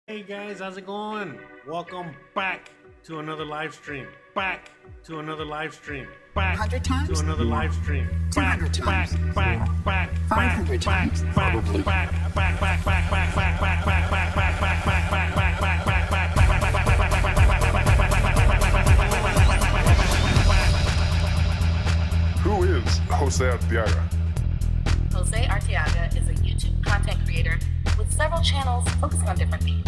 Hey guys, how's it going? Welcome back to another live stream. Back to another live stream. Back 100 times? to another live stream. 200 times? Back. 500 times? Probably. Who is Jose Arteaga? Jose Arteaga is a YouTube content creator with several channels focusing on different themes.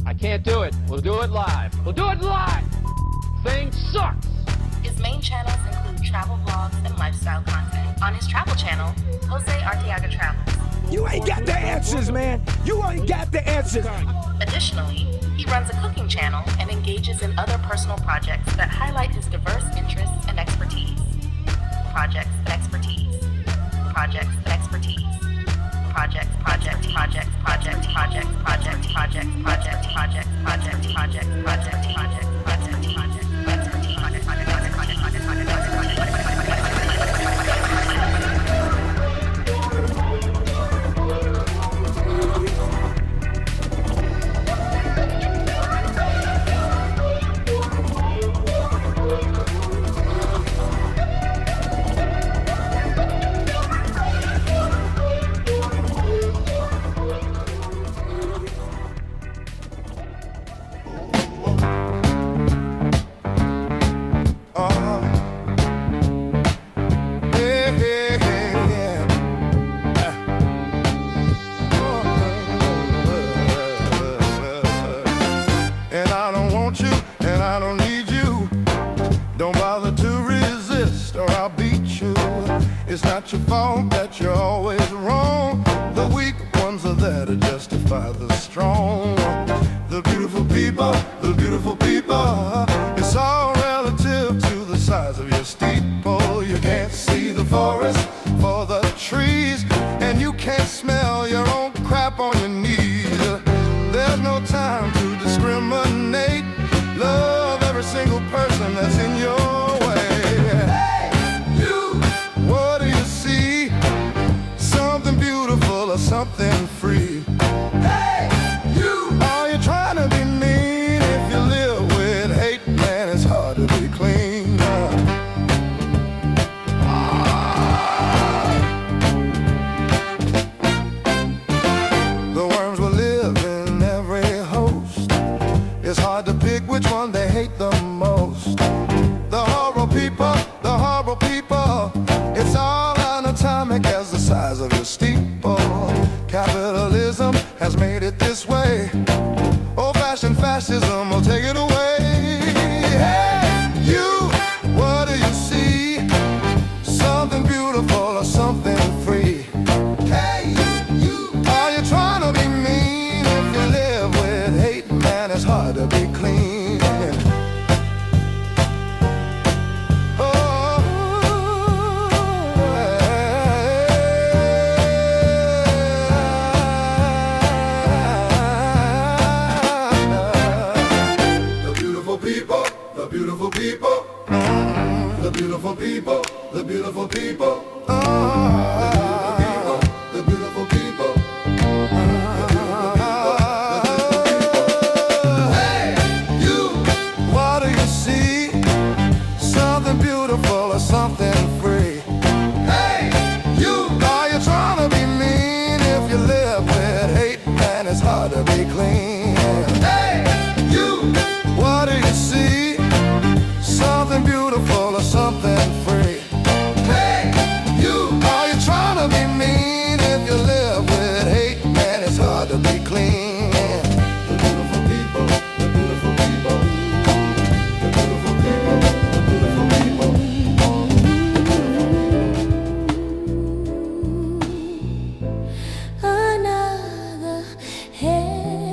I can't do it. We'll do it live. We'll do it live! Thing sucks! His main channels include travel vlogs and lifestyle content. On his travel channel, Jose Arteaga Travels. You ain't got the answers, man. You ain't got the answers. Additionally, he runs a cooking channel and engages in other personal projects that highlight his diverse interests and expertise. Projects and expertise. Projects and expertise. Projects, project, projects, project, projects, project, projects, project, projects, project, projects, project, projects, project, projects, expertise, project, project, project, project. And I don't want you, and I don't need you. Don't bother to resist, or I'll beat you. It's not your fault that you're always wrong. The weak ones are there to justify the strong. The beautiful people, the beautiful people. It's all relative to the size of your steeple. You can't see the forest for the trees, and you can't smell your own crap on your knees. There's no time to discriminate. Love every single person that's in your way. Hey, you! What do you see? Something beautiful or something free? Hey, you! Are you trying to be mean? If you live with hate, man, it's hard to be clean. The worms will live in every host. It's hard to pick which one they hate the most. The horrible people, it's all anatomic as the size of your steeple. Capitalism has made it this way. Old-fashioned fascism will take it away. Hey, you, what do you see? Something beautiful or something free? Hey, you, are you trying to be mean? If you live with hate, man, it's hard to be clean. The beautiful people, the beautiful people, the beautiful people, the beautiful people, the beautiful people. Hey, you, what do you see? Something beautiful or something free? Hey, you, are you trying to be mean? If you live with hate, man, it's hard to be clean. Hey, you, what do you see? Something beautiful or something free? Hey, you, are you trying to be mean? If you live with hate, man, it's hard to be clean. The beautiful people, the beautiful people, the beautiful people, the beautiful people. Another head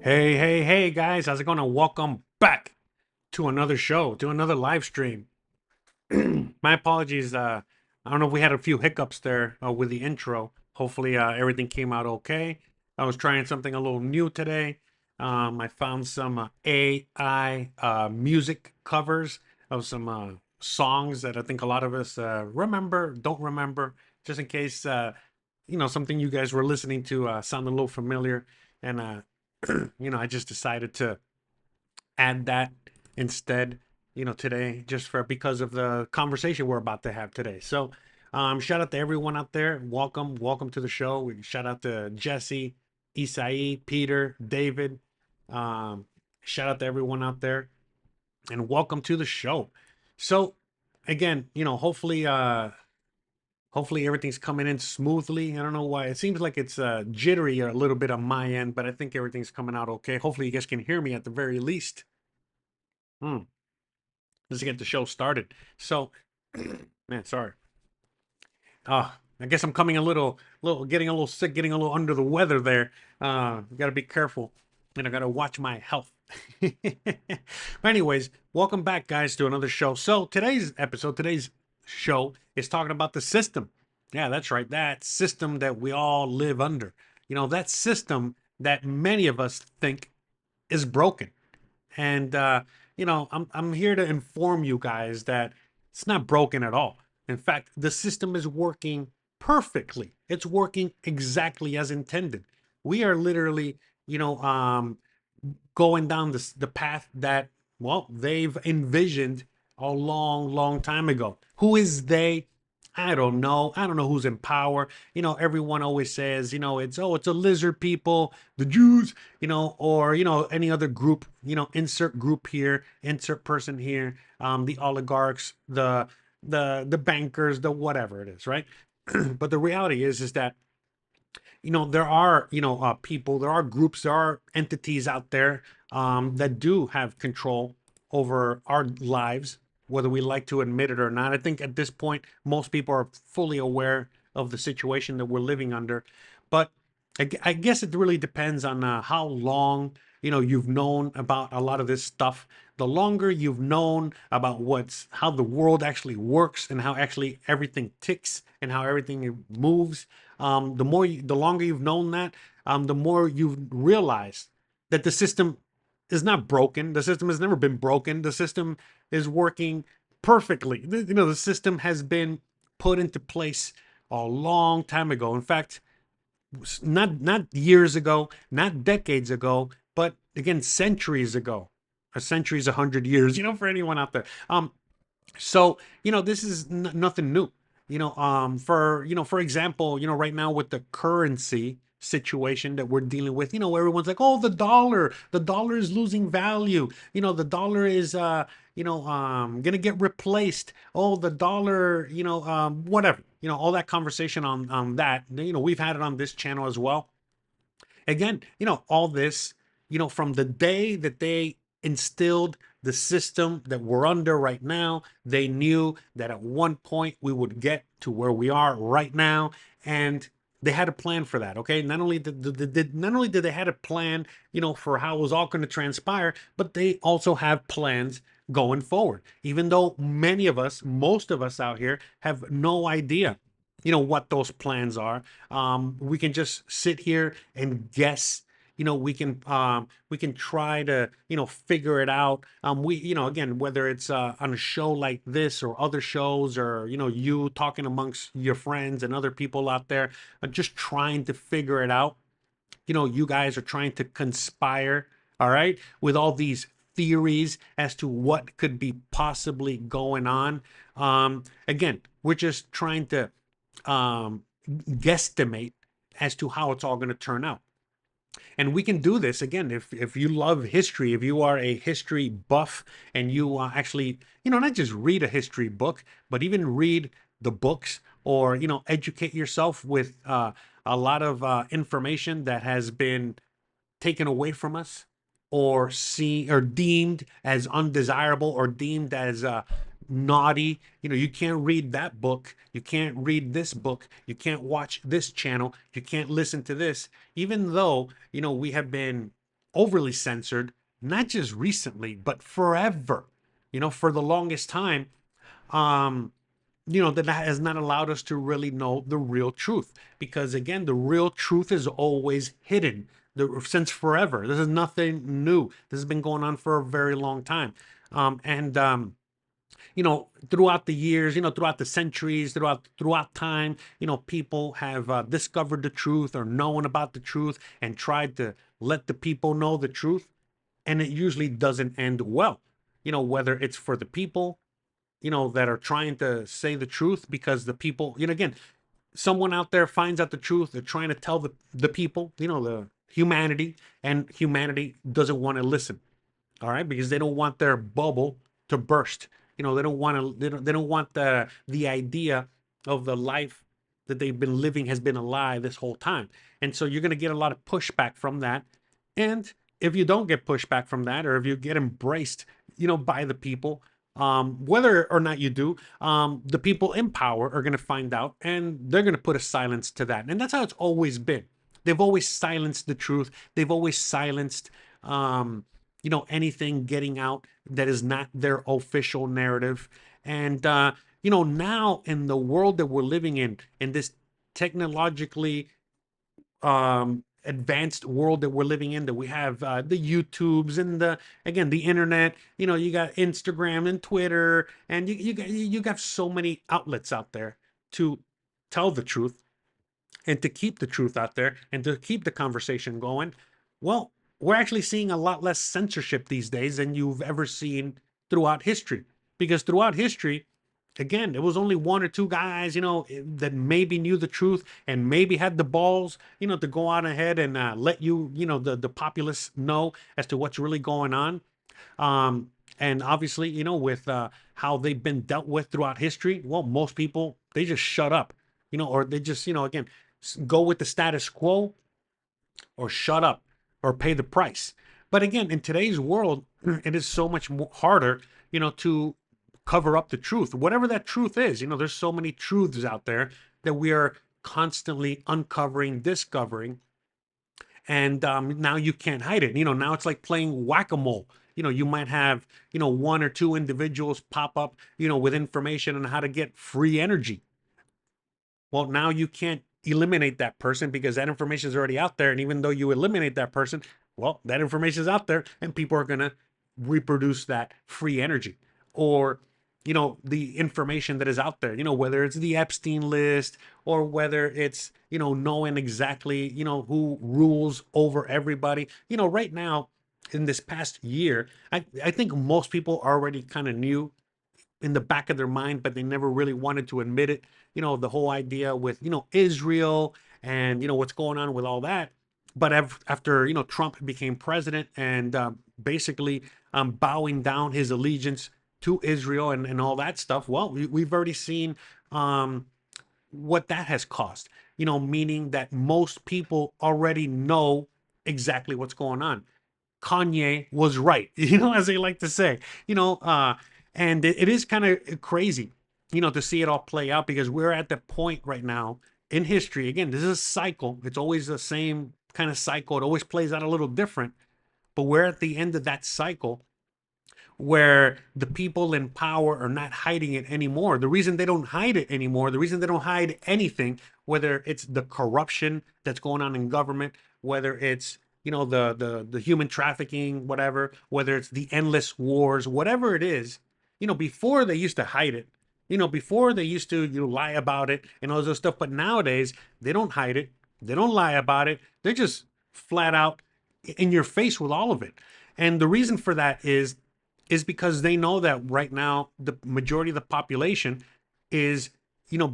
Hey, guys, how's it going? Welcome back to another show, to another live stream. My apologies. I don't know if we had a few hiccups there with the intro. Hopefully, everything came out okay. I was trying something a little new today. I found some AI music covers of some songs that I think a lot of us don't remember, just in case, something you guys were listening to sounded a little familiar. And I just decided to add that instead, today, just because of the conversation we're about to have today. So, shout out to everyone out there. Welcome to the show. Shout out to Jesse, Isai, Peter, David. Shout out to everyone out there, and welcome to the show. So, again, hopefully everything's coming in smoothly. I don't know why. It seems like it's jittery a little bit on my end, but I think everything's coming out okay. Hopefully you guys can hear me at the very least. Let's get the show started. So, man, sorry. I guess I'm coming getting a little sick, getting a little under the weather there. Got to be careful, and I got to watch my health. But anyways, welcome back, guys, to another show. So today's show is talking about the system. Yeah, that's right. That system that we all live under. That system that many of us think is broken. And I'm here to inform you guys that it's not broken at all. In fact, the system is working perfectly. It's working exactly as intended. We are literally, going down the path that, well, they've envisioned a long time ago. Who is they? I don't know. I don't know who's in power. Everyone always says, it's a lizard people, the Jews, or any other group, insert group here, insert person here, the oligarchs, the bankers, the whatever it is, right? But the reality is that there are people, there are groups, there are entities out there that do have control over our lives, whether we like to admit it or not. I think at this point, most people are fully aware of the situation that we're living under. But I guess it really depends on how long, you've known about a lot of this stuff. The longer you've known about how the world actually works and how actually everything ticks and how everything moves, the longer you've known that, the more you've realized that the system is not broken. The system has never been broken. The system is working perfectly. The system has been put into place a long time ago. In fact, not years ago, not decades ago, but again, centuries ago. A century is 100 years, for anyone out there. So, this is nothing new. For example, right now with the currency situation that we're dealing with, everyone's like, oh, the dollar is losing value. The dollar is, gonna get replaced. Oh, the dollar, whatever, all that conversation on that, we've had it on this channel as well. Again, all this, from the day that they instilled the system that we're under right now, they knew that at one point we would get to where we are right now, and they had a plan for that. Okay, not only did they had a plan, for how it was all going to transpire, but they also have plans going forward. Even though most of us out here have no idea, what those plans are. We can just sit here and guess. We can try to figure it out. Again, whether it's on a show like this or other shows, or you talking amongst your friends and other people out there, just trying to figure it out. You guys are trying to conspire, all right, with all these theories as to what could be possibly going on. Again, we're just trying to guesstimate as to how it's all going to turn out. And we can do this again if you love history, if you are a history buff, and you actually, not just read a history book, but even read the books, or educate yourself with a lot of information that has been taken away from us, or deemed as undesirable, or deemed as naughty. You can't read that book, you can't read this book, you can't watch this channel, you can't listen to this, even though we have been overly censored, not just recently, but forever. For the longest time, um, that has not allowed us to really know the real truth. Because again, the real truth is always hidden since forever. This is nothing new. This has been going on for a very long time. And throughout the years, throughout the centuries, throughout time, people have discovered the truth or known about the truth and tried to let the people know the truth, and it usually doesn't end well. Whether it's for the people, that are trying to say the truth, because the people, again, someone out there finds out the truth. They're trying to tell the people, the humanity, and humanity doesn't want to listen. All right, because they don't want their bubble to burst. They don't want to. They don't want the idea of the life that they've been living has been a lie this whole time. And so you're going to get a lot of pushback from that. And if you don't get pushback from that, or if you get embraced, by the people, whether or not you do, the people in power are going to find out, and they're going to put a silence to that. And that's how it's always been. They've always silenced the truth. They've always silenced, anything getting out that is not their official narrative. And, now in the world that we're living in this technologically advanced world that we're living in, that we have the YouTubes and the internet, you got Instagram and Twitter, and you got so many outlets out there to tell the truth and to keep the truth out there and to keep the conversation going. Well, we're actually seeing a lot less censorship these days than you've ever seen throughout history. Because throughout history, again, it was only one or two guys, that maybe knew the truth and maybe had the balls, to go on ahead and let the populace know as to what's really going on. And obviously, with how they've been dealt with throughout history, well, most people, they just shut up, or they just, again, go with the status quo, or shut up, or pay the price. But again, in today's world, it is so much harder, to cover up the truth, whatever that truth is. There's so many truths out there that we are constantly uncovering, discovering, and now you can't hide it. Now it's like playing whack-a-mole. You might have, one or two individuals pop up, with information on how to get free energy. Well, now you can't eliminate that person because that information is already out there. And even though you eliminate that person, well, that information is out there and people are going to reproduce that free energy. Or, the information that is out there, whether it's the Epstein list, or whether it's, knowing exactly, who rules over everybody. Right now, in this past year, I think most people already kind of knew in the back of their mind, but they never really wanted to admit it. The whole idea with, Israel and, what's going on with all that. But after, Trump became president and basically bowing down his allegiance to Israel and all that stuff, well, we've already seen what that has cost, meaning that most people already know exactly what's going on. Kanye was right, as they like to say, and it is kind of crazy, to see it all play out, because we're at the point right now in history. Again, this is a cycle. It's always the same kind of cycle. It always plays out a little different, but we're at the end of that cycle where the people in power are not hiding it anymore. The reason they don't hide it anymore, the reason they don't hide anything, whether it's the corruption that's going on in government, whether it's, the human trafficking, whatever, whether it's the endless wars, whatever it is, before they used to hide it, before they used to lie about it and all this stuff. But nowadays, they don't hide it. They don't lie about it. They're just flat out in your face with all of it. And the reason for that is because they know that right now, the majority of the population is,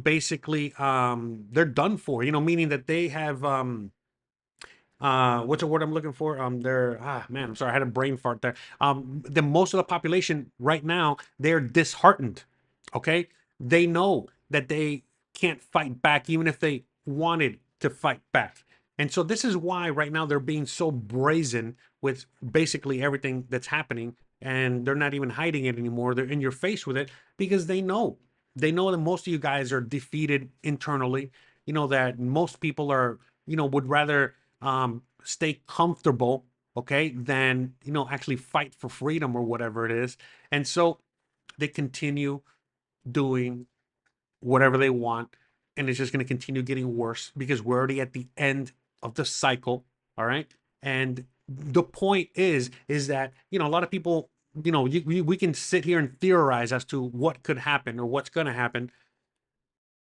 basically, they're done for, meaning that they have, what's the word I'm looking for? I'm sorry, I had a brain fart there. The most of the population right now, they're disheartened. Okay. They know that they can't fight back, even if they wanted to fight back. And so this is why right now they're being so brazen with basically everything that's happening, and they're not even hiding it anymore. They're in your face with it because they know that most of you guys are defeated internally, that most people are, would rather stay comfortable okay, than, actually fight for freedom or whatever it is. And so they continue doing whatever they want, and it's just going to continue getting worse because we're already at the end of the cycle. All right. And the point is that, a lot of people, we can sit here and theorize as to what could happen or what's going to happen,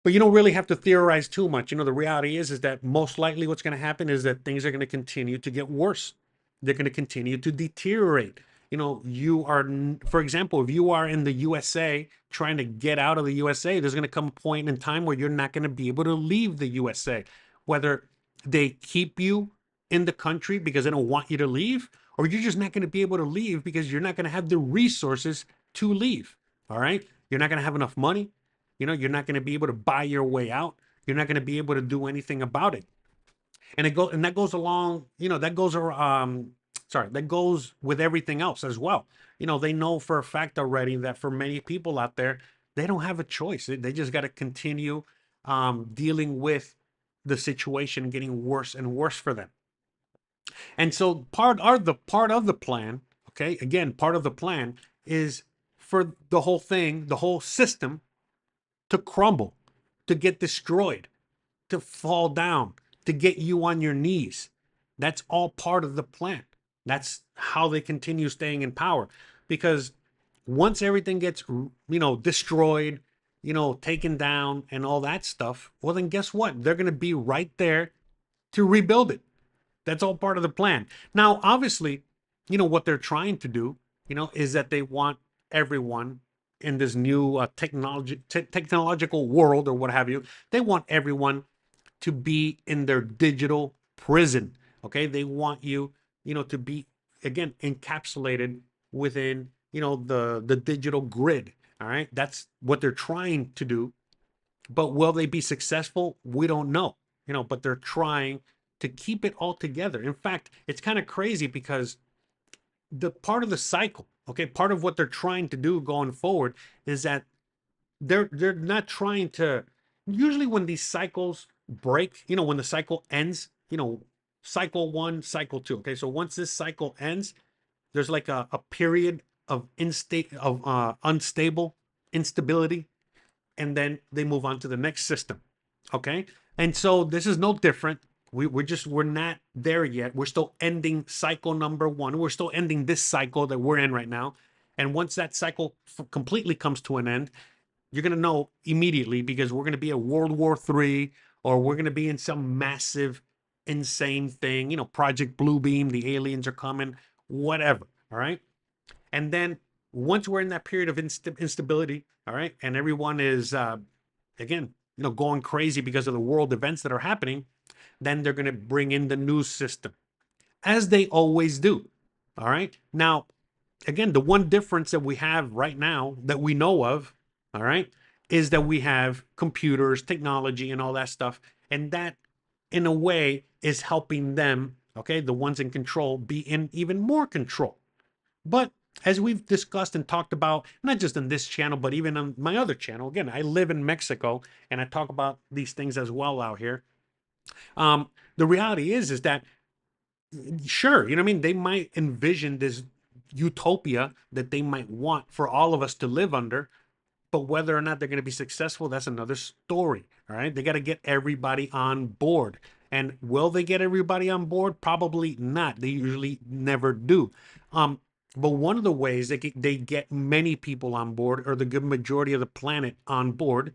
but you don't really have to theorize too much. The reality is that most likely what's going to happen is that things are going to continue to get worse. They're going to continue to deteriorate. You are, for example, if you are in the USA trying to get out of the USA, there's going to come a point in time where you're not going to be able to leave the USA, whether they keep you in the country because they don't want you to leave, or you're just not going to be able to leave because you're not going to have the resources to leave. All right. You're not going to have enough money. You're not going to be able to buy your way out. You're not going to be able to do anything about it. And that goes along, that goes with everything else as well. They know for a fact already that for many people out there, they don't have a choice. They just got to continue dealing with the situation getting worse and worse for them. And so part of the plan, okay, again, part of the plan is for the whole thing, the whole system to crumble, to get destroyed, to fall down, to get you on your knees. That's all part of the plan. That's how they continue staying in power. Because once everything gets, destroyed, taken down and all that stuff, well, then guess what? They're going to be right there to rebuild it. That's all part of the plan. Now, obviously, what they're trying to do, is that they want everyone in this new technological world or what have you. They want everyone to be in their digital prison. Okay. They want you, to be, again, encapsulated within, the digital grid. All right. That's what they're trying to do. But will they be successful? We don't know, but they're trying to keep it all together. In fact, it's kind of crazy because the part of the cycle, okay, part of what they're trying to do going forward is that they're not trying to, usually when these cycles break, when the cycle ends, cycle 1, cycle 2. Okay, so once this cycle ends, there's like a period of unstable instability, and then they move on to the next system. Okay, and so this is no different. We're not there yet. We're still ending cycle number 1. We're still ending this cycle that we're in right now. And once that cycle completely comes to an end, you're going to know immediately, because we're going to be at World War III, or we're going to be in some massive, insane thing, Project Bluebeam, the aliens are coming, whatever. All right. And then once we're in that period of instability, all right, and everyone is, again, going crazy because of the world events that are happening, then they're going to bring in the news system, as they always do. All right. Now, again, the one difference that we have right now that we know of, all right, is that we have computers, technology, and all that stuff. And that, in a way, is helping them, okay, the ones in control, be in even more control. But as we've discussed and talked about, not just on this channel, but even on my other channel, again, I live in Mexico and I talk about these things as well out here. The reality is that, sure, they might envision this utopia that they might want for all of us to live under, but whether or not they're going to be successful, that's another story. All right. They got to get everybody on board. And will they get everybody on board? Probably not. They usually never do. But one of the ways they get many people on board, or the good majority of the planet on board,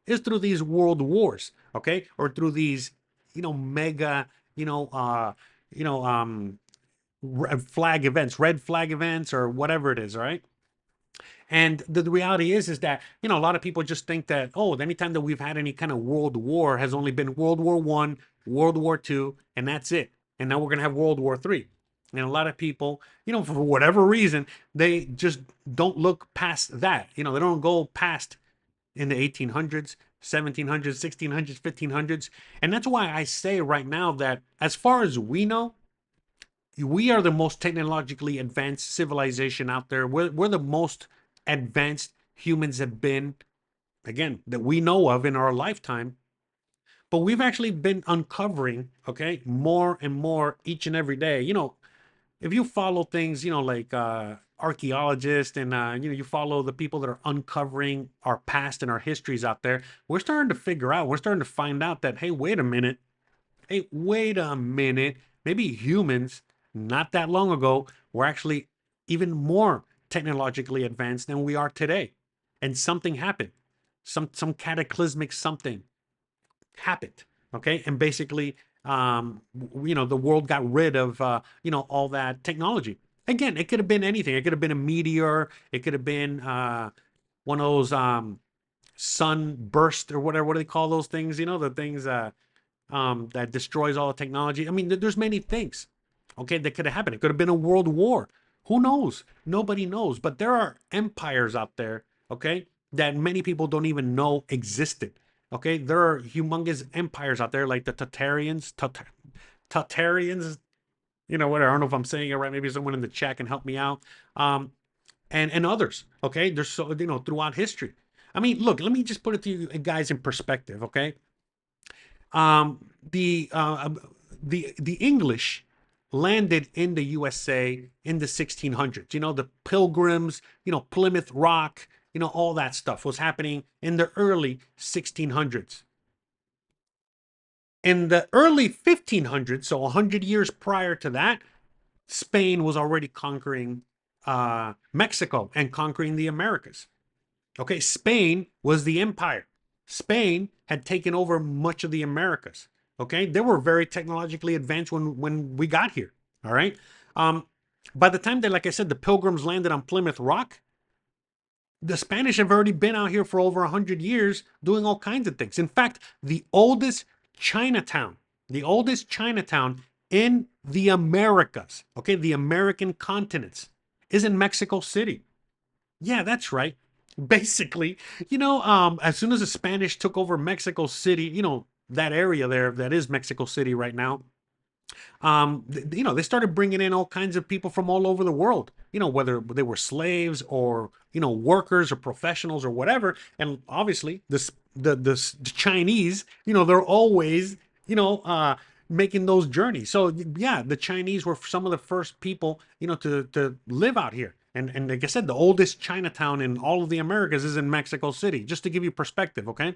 is through these world wars, okay? Or through these, mega, red flag events, or whatever it is, all right? And the reality is that, a lot of people just think that, oh, anytime that we've had any kind of world war has only been World War I, World War II, and that's it. And now we're going to have World War III. And a lot of people, for whatever reason, they just don't look past that. They don't go past in the 1800s, 1700s, 1600s, 1500s. And that's why I say right now that as far as we know, we are the most technologically advanced civilization out there. We're the most advanced humans have been, again, that we know of in our lifetime. But we've actually been uncovering, okay, more and more each and every day. if you follow things, like archaeologists and you follow the people that are uncovering our past and our histories out there, we're starting to figure out, we're starting to find out that, hey, wait a minute, maybe humans not that long ago were actually even more technologically advanced than we are today, and something happened, some cataclysmic something happened. Okay, and basically the world got rid of all that technology. Again, it could have been anything. It could have been a meteor, it could have been one of those sunburst or whatever. What do they call those things? The things that destroys all the technology. I mean, there's many things, okay, that could have happened. It could have been a world war. Who knows? Nobody knows. But there are empires out there, okay, that many people don't even know existed. Okay, there are humongous empires out there, like the Tartarians, whatever. I don't know if I'm saying it right. Maybe someone in the chat can help me out. And others. Okay, there's so throughout history. I mean, look, let me just put it to you guys in perspective. Okay, the English landed in the USA in the 1600s. The Pilgrims, Plymouth Rock, all that stuff was happening in the early 1600s. In the early 1500s, so 100 years prior to that, Spain was already conquering Mexico and conquering the Americas. Okay, Spain was the empire. Spain had taken over much of the Americas. Okay, they were very technologically advanced when we got here. All right. By the time that, like I said, the Pilgrims landed on Plymouth Rock, the Spanish have already been out here for over 100 years doing all kinds of things. In fact, the oldest Chinatown in the Americas, okay, the American continents, is in Mexico City. Yeah, that's right. Basically, as soon as the Spanish took over Mexico City, that area there that is Mexico City right now, they started bringing in all kinds of people from all over the world, whether they were slaves or, workers or professionals or whatever. And obviously the Chinese, they're always, making those journeys. So yeah, the Chinese were some of the first people, to live out here. And like I said, the oldest Chinatown in all of the Americas is in Mexico City, just to give you perspective. Okay.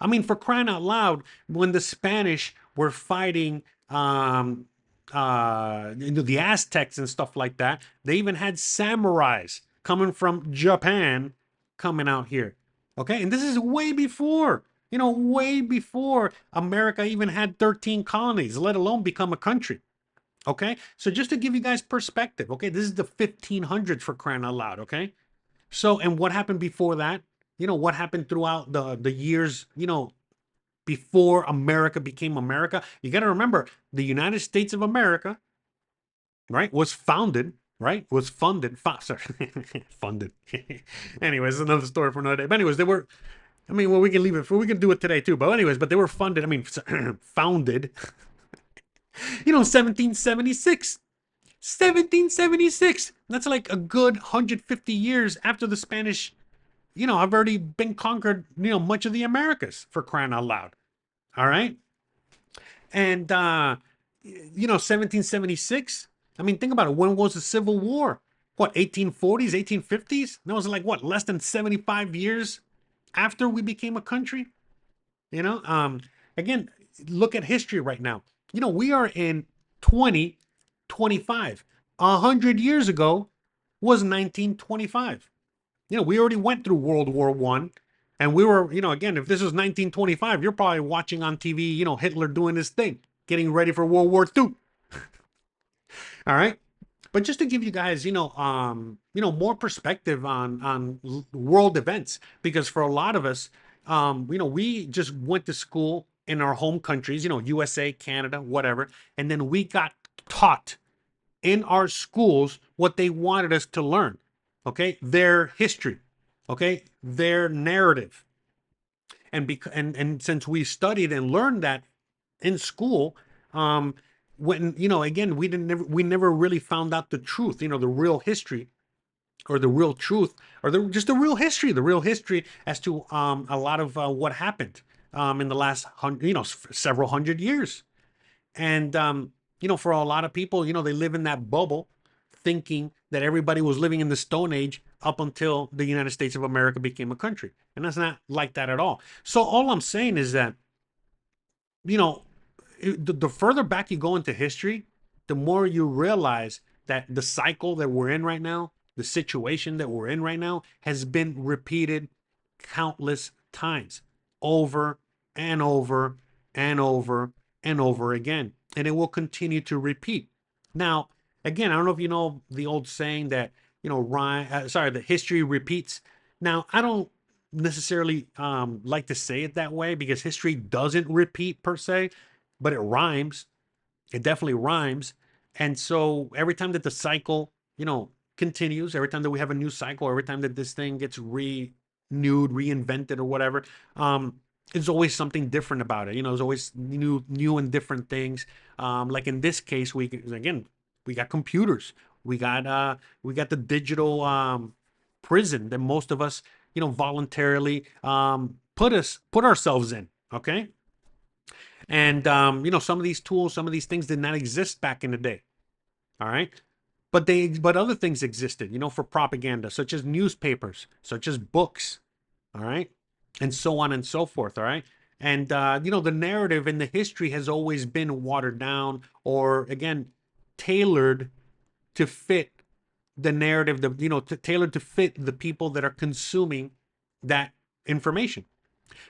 I mean, for crying out loud, when the Spanish were fighting the Aztecs and stuff like that, they even had samurais coming from Japan coming out here. Okay, and this is way before America even had 13 colonies, let alone become a country. Okay, so just to give you guys perspective, okay, this is the 1500s, for crying out loud. Okay, so, and what happened before that? What happened throughout the years, before America became America? You got to remember, the United States of America, right, was founded, right, was funded, funded. Anyways, another story for another day. But anyways, they were, well, we can leave it for, we can do it today too. But anyways, but they were funded, founded, 1776. 1776. That's like a good 150 years after the Spanish, I've already been conquered, much of the Americas, for crying out loud. All right. And, 1776. Think about it. When was the Civil War? What, 1840s, 1850s? That was like, what, less than 75 years after we became a country? Again, look at history right now. We are in 2025. 100 years ago was 1925. We already went through World War I, and we were, again, if this was 1925, you're probably watching on TV, Hitler doing his thing, getting ready for World War II. All right. But just to give you guys, more perspective on world events, because for a lot of us, we just went to school in our home countries, USA, Canada, whatever, and then we got taught in our schools what they wanted us to learn. Okay, their history, okay, their narrative, and since we studied and learned that in school, when again, we never really found out the truth, the real history, or the real truth, or just the real history as to a lot of what happened in the last several hundred years, and for a lot of people, they live in that bubble thinking that everybody was living in the Stone Age up until the United States of America became a country. And that's not like that at all. So all I'm saying is that, the further back you go into history, the more you realize that the cycle that we're in right now, the situation that we're in right now, has been repeated countless times, over and over and over and over again. And it will continue to repeat. Now, again, I don't know if you know the old saying that, that history repeats. Now, I don't necessarily like to say it that way, because history doesn't repeat per se, but it rhymes. It definitely rhymes. And so every time that the cycle, continues, every time that we have a new cycle, every time that this thing gets renewed, reinvented, or whatever, there's always something different about it. There's always new and different things. Like in this case, we got computers. We got the digital prison that most of us, voluntarily put ourselves in. Okay. And some of these tools, some of these things did not exist back in the day. All right. But other things existed, for propaganda, such as newspapers, such as books. All right. And so on and so forth. All right. And the narrative in the history has always been watered down, or again, tailored to fit the narrative, tailored to fit the people that are consuming that information.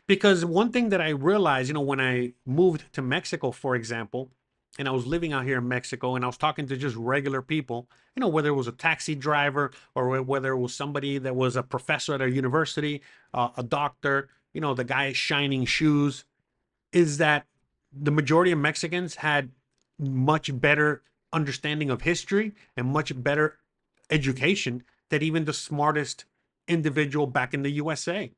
Because one thing that I realized, when I moved to Mexico, for example, and I was living out here in Mexico, and I was talking to just regular people, whether it was a taxi driver, or whether it was somebody that was a professor at a university, a doctor, the guy shining shoes, is that the majority of Mexicans had much better understanding of history and much better education than even the smartest individual back in the USA.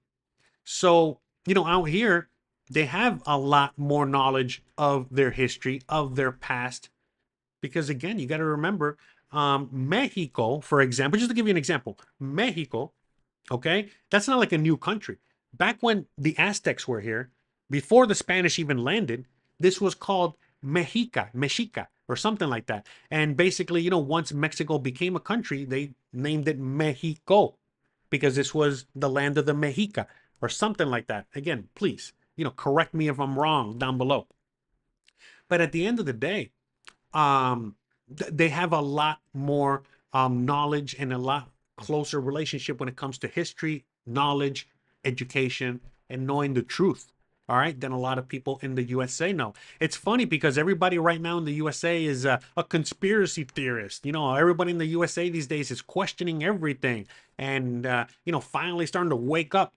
So, out here, they have a lot more knowledge of their history, of their past. Because again, you got to remember, Mexico, for example, just to give you an example, Mexico, okay, that's not like a new country. Back when the Aztecs were here, before the Spanish even landed, this was called Mexica, or something like that. And basically, once Mexico became a country, they named it Mexico, because this was the land of the Mexica, or something like that. Again, please, correct me if I'm wrong down below. But at the end of the day, they have a lot more knowledge and a lot closer relationship when it comes to history, knowledge, education, and knowing the truth. All right, than a lot of people in the USA know. It's funny because everybody right now in the USA is a conspiracy theorist. Everybody in the USA these days is questioning everything, and finally starting to wake up.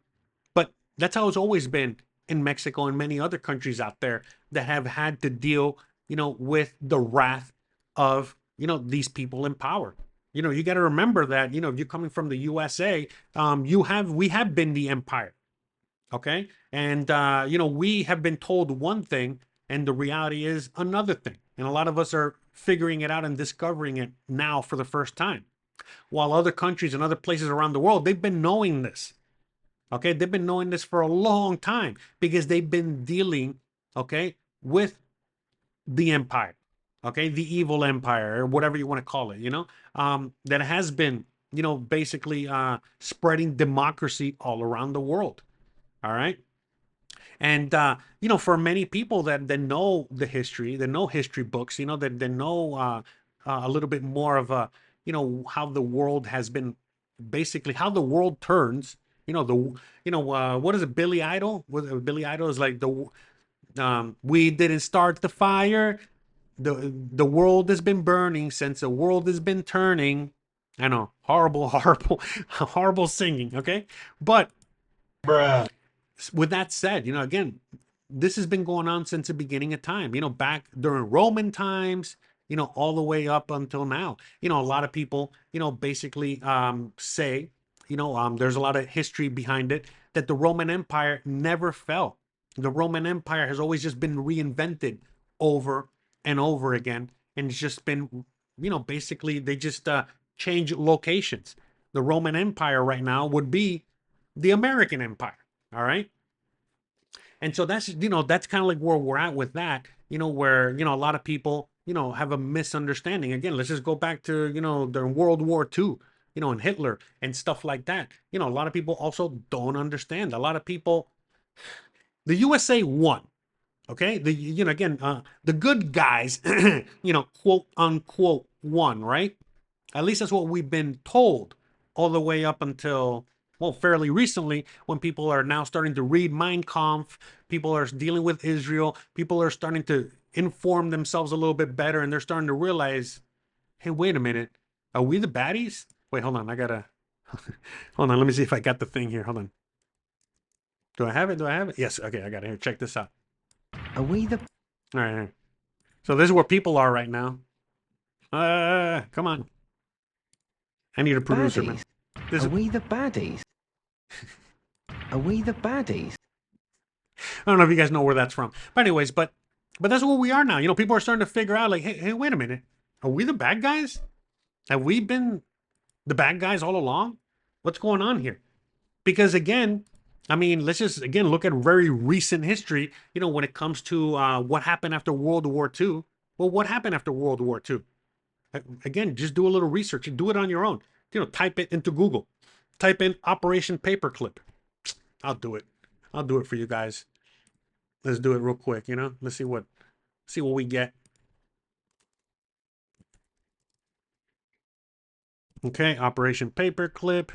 But that's how it's always been in Mexico and many other countries out there that have had to deal, with the wrath of, these people in power. You got to remember that, if you're coming from the USA, we have been the empire. Okay. And, we have been told one thing and the reality is another thing. And a lot of us are figuring it out and discovering it now for the first time. While other countries and other places around the world, they've been knowing this. Okay. They've been knowing this for a long time because they've been dealing, okay, with the empire. Okay. The evil empire, or whatever you want to call it, that has been, basically spreading democracy all around the world. All right. And, for many people that know the history, that know history books, that know a little bit more of, how the world has been, basically how the world turns, what is it? Billy Idol? Billy Idol is like we didn't start the fire. The world has been burning since the world has been turning. I know, horrible singing. Okay. But, bruh. With that said, again, this has been going on since the beginning of time, back during Roman times, all the way up until now. A lot of people, basically say, there's a lot of history behind it, that the Roman Empire never fell. The Roman Empire has always just been reinvented over and over again. And it's just been, basically they just change locations. The Roman Empire right now would be the American Empire. All right. And so that's, that's kind of like where we're at with that, where, a lot of people, have a misunderstanding. Again, let's just go back to, during World War II, and Hitler and stuff like that. A lot of people also don't understand. A lot of people, the USA won. Okay. The good guys, quote unquote won, right? At least that's what we've been told all the way up until, well, fairly recently, when people are now starting to read Mein Kampf, people are dealing with Israel, people are starting to inform themselves a little bit better, and they're starting to realize, hey, wait a minute, are we the baddies? Wait, hold on, hold on, let me see if I got the thing here, hold on. Do I have it? Yes, okay, I got it here, check this out. Are we the... All right. So this is where people are right now. Come on. I need a producer, man. Are we the baddies? Are we the baddies? I don't know if you guys know where that's from. But anyways, but that's where we are now. People are starting to figure out, like, hey, wait a minute. Are we the bad guys? Have we been the bad guys all along? What's going on here? Because again, I mean, let's just, again, look at very recent history, when it comes to what happened after World War II. Well, what happened after World War II? Again, just do a little research and do it on your own. Type it into Google. Type in Operation Paperclip. I'll do it. I'll do it for you guys. Let's do it real quick, Let's see what we get. Okay, Operation Paperclip.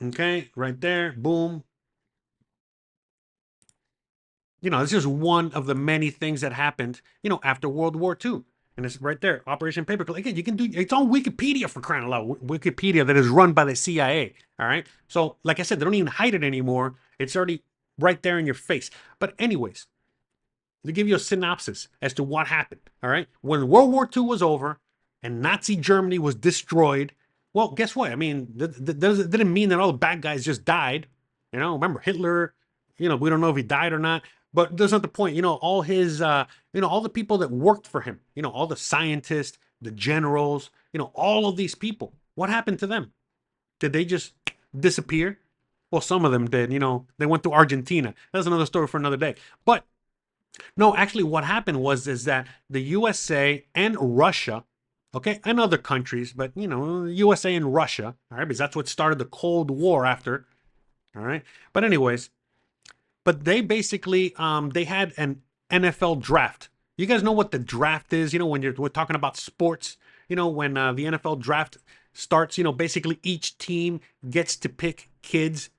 Okay, right there. Boom. It's just one of the many things that happened, after World War II. And it's right there, Operation Paperclip. Again, you can do, it's on Wikipedia, for crying out loud. Wikipedia that is run by the CIA. All right. So, like I said, they don't even hide it anymore. It's already right there in your face. But anyways, to give you a synopsis as to what happened. All right. When World War II was over and Nazi Germany was destroyed, well, guess what? I mean, that didn't mean that all the bad guys just died. Remember Hitler, we don't know if he died or not. But that's not the point. All his, all the people that worked for him, all the scientists, the generals, all of these people. What happened to them? Did they just disappear? Well, some of them did. They went to Argentina. That's another story for another day. But no, actually what happened is that the USA and Russia, okay, and other countries, but, USA and Russia, all right, because that's what started the Cold War after, all right. But anyways, but they basically, they had an NFL draft. You guys know what the draft is, when we're talking about sports, when the NFL draft starts, basically each team gets to pick kids,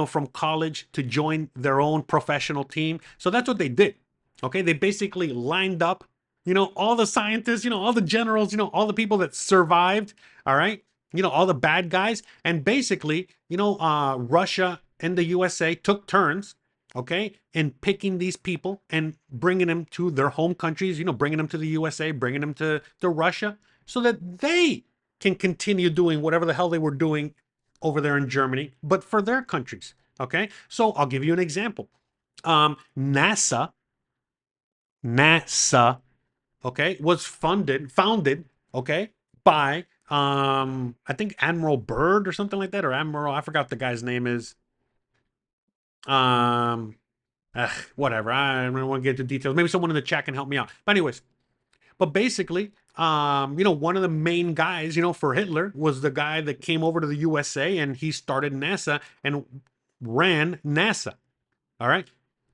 from college to join their own professional team. So that's what they did. Okay. They basically lined up, all the scientists, all the generals, all the people that survived. All right. All the bad guys. And basically, Russia and the USA took turns, okay, and picking these people and bringing them to their home countries, bringing them to the USA, bringing them to Russia, so that they can continue doing whatever the hell they were doing over there in Germany, but for their countries, okay? So I'll give you an example. NASA, okay, was founded, okay, by, I think Admiral Byrd or something like that, or Admiral, I forgot what the guy's name is. Whatever. I don't want to get into details. Maybe someone in the chat can help me out. But anyways, but basically, one of the main guys, for Hitler was the guy that came over to the USA and he started NASA and ran NASA. All right.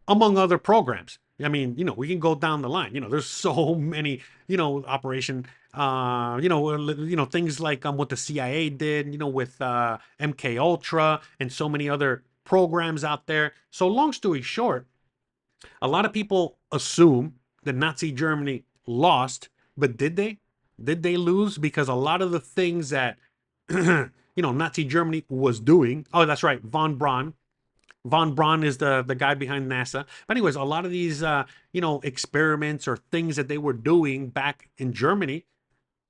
Among other programs. I mean, we can go down the line. There's so many, operation, things like what the CIA did, with MK Ultra and so many other programs out there. So long story short, a lot of people assume that Nazi Germany lost, but did they? Did they lose? Because a lot of the things that, Nazi Germany was doing, oh, that's right, von Braun. Von Braun is the guy behind NASA. But anyways, a lot of these, experiments or things that they were doing back in Germany,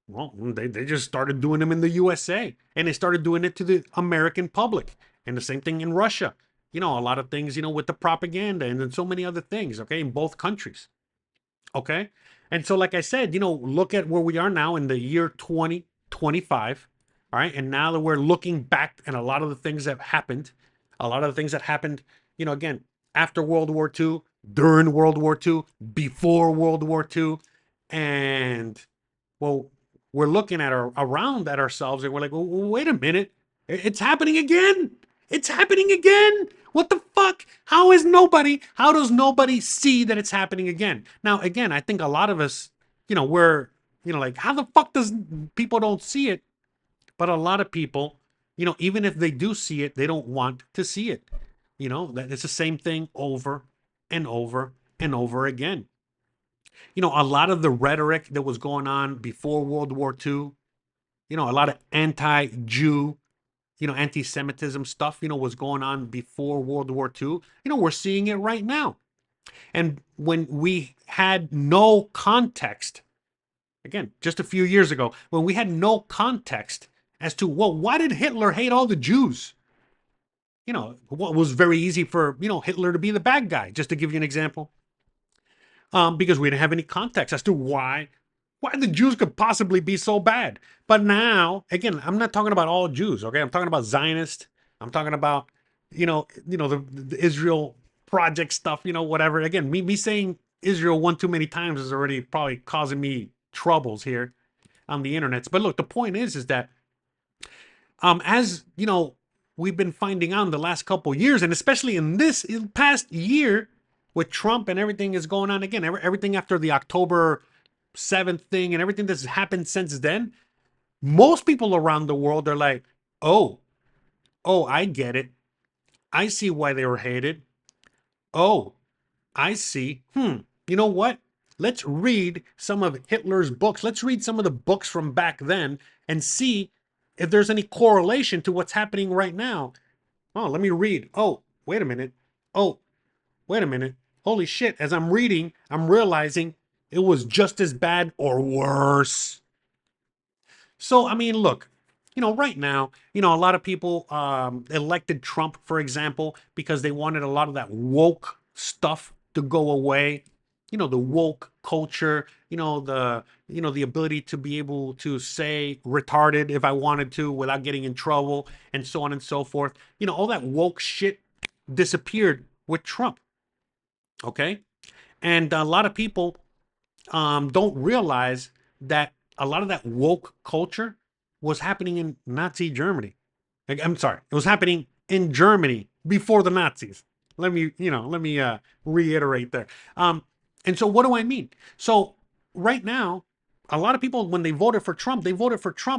well, they just started doing them in the USA. And they started doing it to the American public. And the same thing in Russia. A lot of things, with the propaganda and then so many other things, okay, in both countries. Okay. And so, like I said, look at where we are now in the year 2025. All right. And now that we're looking back at a lot of the things that happened, again, after World War II, during World War II, before World War II. And well, we're looking at around at ourselves and we're like, well, wait a minute. It's happening again. It's happening again. What the fuck? How does nobody see that it's happening again? Now, again, I think a lot of us, we're, like, how the fuck does people don't see it? But a lot of people, even if they do see it, they don't want to see it. That it's the same thing over and over and over again. A lot of the rhetoric that was going on before World War II, a lot of anti-Jew, anti-Semitism stuff, was going on before World War II. We're seeing it right now. And when we had no context, again, just a few years ago, when we had no context as to, well, why did Hitler hate all the Jews? What was very easy for, Hitler to be the bad guy, just to give you an example. Because we didn't have any context as to why the Jews could possibly be so bad. But now, again, I'm not talking about all Jews, okay? I'm talking about Zionists. I'm talking about, the Israel project stuff, whatever. Again, me saying Israel one too many times is already probably causing me troubles here on the internet. But look, the point is that, as, we've been finding out in the last couple of years, and especially in this past year with Trump and everything is going on again, everything after the October 7th thing and everything that's happened since then, most people around the world are like, oh, I get it. I see why they were hated. Oh, I see. You know what? Let's read some of Hitler's books. Let's read some of the books from back then and see if there's any correlation to what's happening right now. Oh, let me read. Oh, wait a minute. Oh, wait a minute. Holy shit. As I'm reading, I'm realizing it was just as bad or worse. So, I mean, look, right now, a lot of people elected Trump, for example, because they wanted a lot of that woke stuff to go away. The woke culture, the ability to be able to say retarded if I wanted to without getting in trouble and so on and so forth. All that woke shit disappeared with Trump. Okay. And a lot of people don't realize that a lot of that woke culture was happening in Nazi Germany. I'm sorry, it was happening in Germany before the Nazis. Let me reiterate there. And so what do I mean? So right now, a lot of people, when they voted for Trump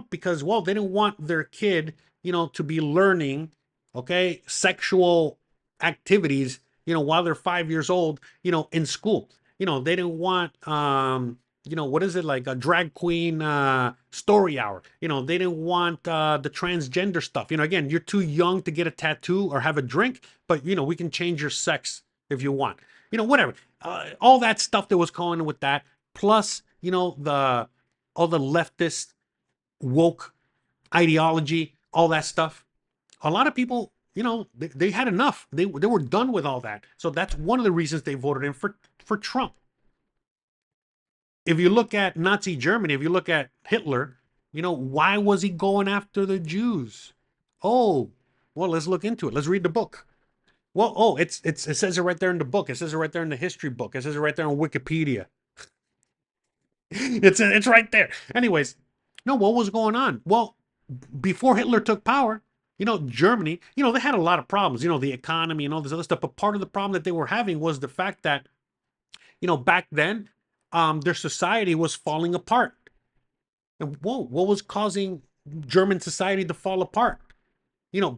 because, well, they didn't want their kid, to be learning, okay, sexual activities, while they're 5 years old, in school. They didn't want, what is it, like a drag queen story hour. They didn't want the transgender stuff. Again, you're too young to get a tattoo or have a drink, but, we can change your sex if you want. Whatever. All that stuff that was going on with that, plus, all the leftist woke ideology, all that stuff. A lot of people, they had enough. They were done with all that. So that's one of the reasons they voted in for Trump. If you look at Nazi Germany, if you look at Hitler, why was he going after the Jews? Oh, well, let's look into it. Let's read the book. Well, it says it right there in the book. It says it right there in the history book. It says it right there on Wikipedia. It's right there. Anyways, what was going on? Well, before Hitler took power, Germany, they had a lot of problems, the economy and all this other stuff. But part of the problem that they were having was the fact that, back then, their society was falling apart. And what was causing German society to fall apart?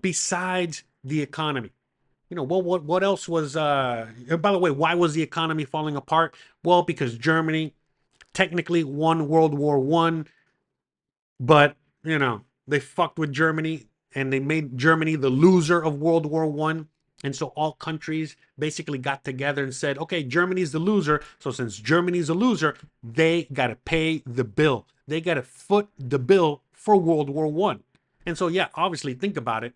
Besides the economy. What else was, by the way, why was the economy falling apart? Well, because Germany technically won World War I, but, they fucked with Germany and they made Germany the loser of World War I. And so all countries basically got together and said, okay, Germany's the loser. So since Germany's a loser, they got to pay the bill. They got to foot the bill for World War I. And so, yeah, obviously think about it.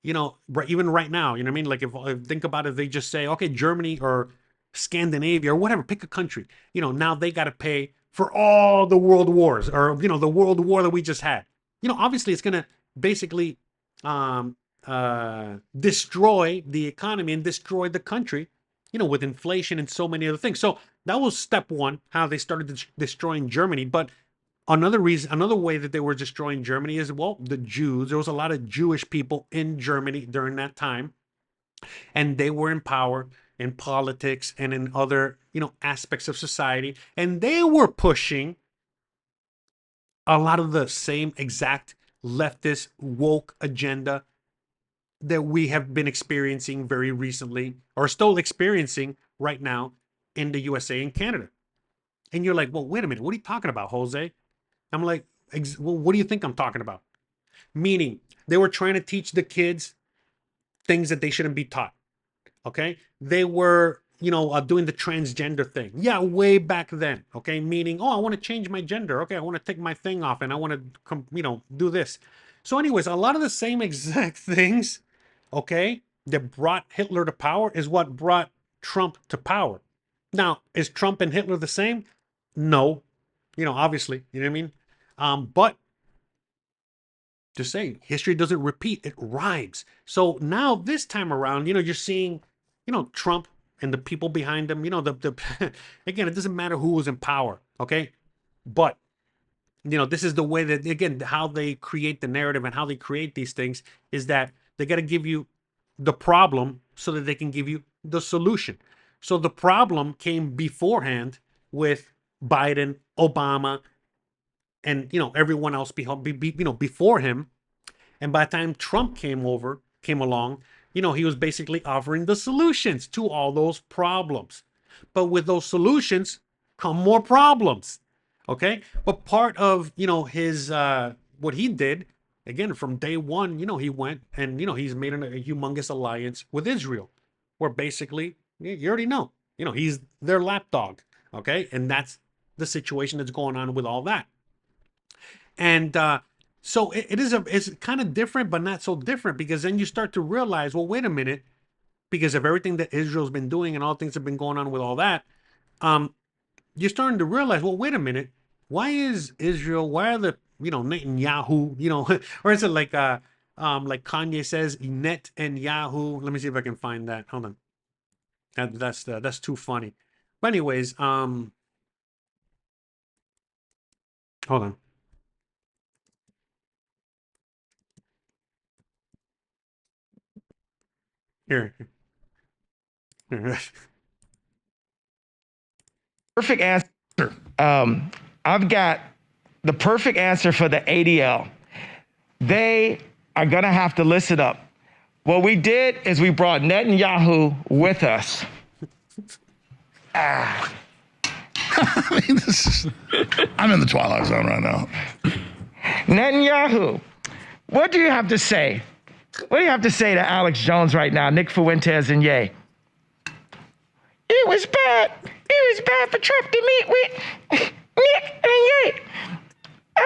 Even right now, I mean? Like if think about it, they just say, okay, Germany or Scandinavia or whatever, pick a country, now they got to pay for all the world wars or, the world war that we just had. Obviously it's going to basically destroy the economy and destroy the country with inflation and so many other things. So that was step one, how they started destroying Germany. But another way that they were destroying Germany is, well, the Jews. There was a lot of Jewish people in Germany during that time, and they were in power in politics and in other, aspects of society, and they were pushing a lot of the same exact leftist woke agenda that we have been experiencing very recently, or still experiencing right now in the USA and Canada. And you're like, well, wait a minute, what are you talking about, Jose? I'm like, well, what do you think I'm talking about? Meaning, they were trying to teach the kids things that they shouldn't be taught. Okay? They were, doing the transgender thing. Yeah, way back then. Okay? Meaning, oh, I want to change my gender. Okay, I want to take my thing off and I want to, do this. So anyways, a lot of the same exact things, okay, that brought Hitler to power is what brought Trump to power. Now, is Trump and Hitler the same? No. Obviously, you know what I mean? But just saying, history doesn't repeat, it rhymes. So now this time around, you're seeing, Trump and the people behind him, again, it doesn't matter who was in power, okay? But, this is the way that, again, how they create the narrative and how they create these things is that they got to give you the problem so that they can give you the solution. So the problem came beforehand with Biden, Obama, and everyone else before him. And by the time Trump came along, he was basically offering the solutions to all those problems. But with those solutions come more problems. Okay? But part of, his what he did, again, from day one, he went and, he's made a humongous alliance with Israel, where basically, you already know, he's their lapdog. Okay? And that's the situation that's going on with all that. And so it's kind of different, but not so different, because then you start to realize, well, wait a minute, because of everything that Israel's been doing and all things that have been going on with all that, you're starting to realize, well, wait a minute, why is Israel, why are the, Netanyahu, or is it like Kanye says, Net and Yahoo? Let me see if I can find that. Hold on. That's too funny. But anyways, hold on. Here. Perfect answer. I've got the perfect answer for the ADL. They are going to have to listen up. What we did is we brought Netanyahu with us. I mean, I'm in the twilight zone right now. Netanyahu, what do you have to say? What do you have to say to Alex Jones right now, Nick Fuentes and Ye? It was bad. It was bad for Trump to meet with Nick and Ye.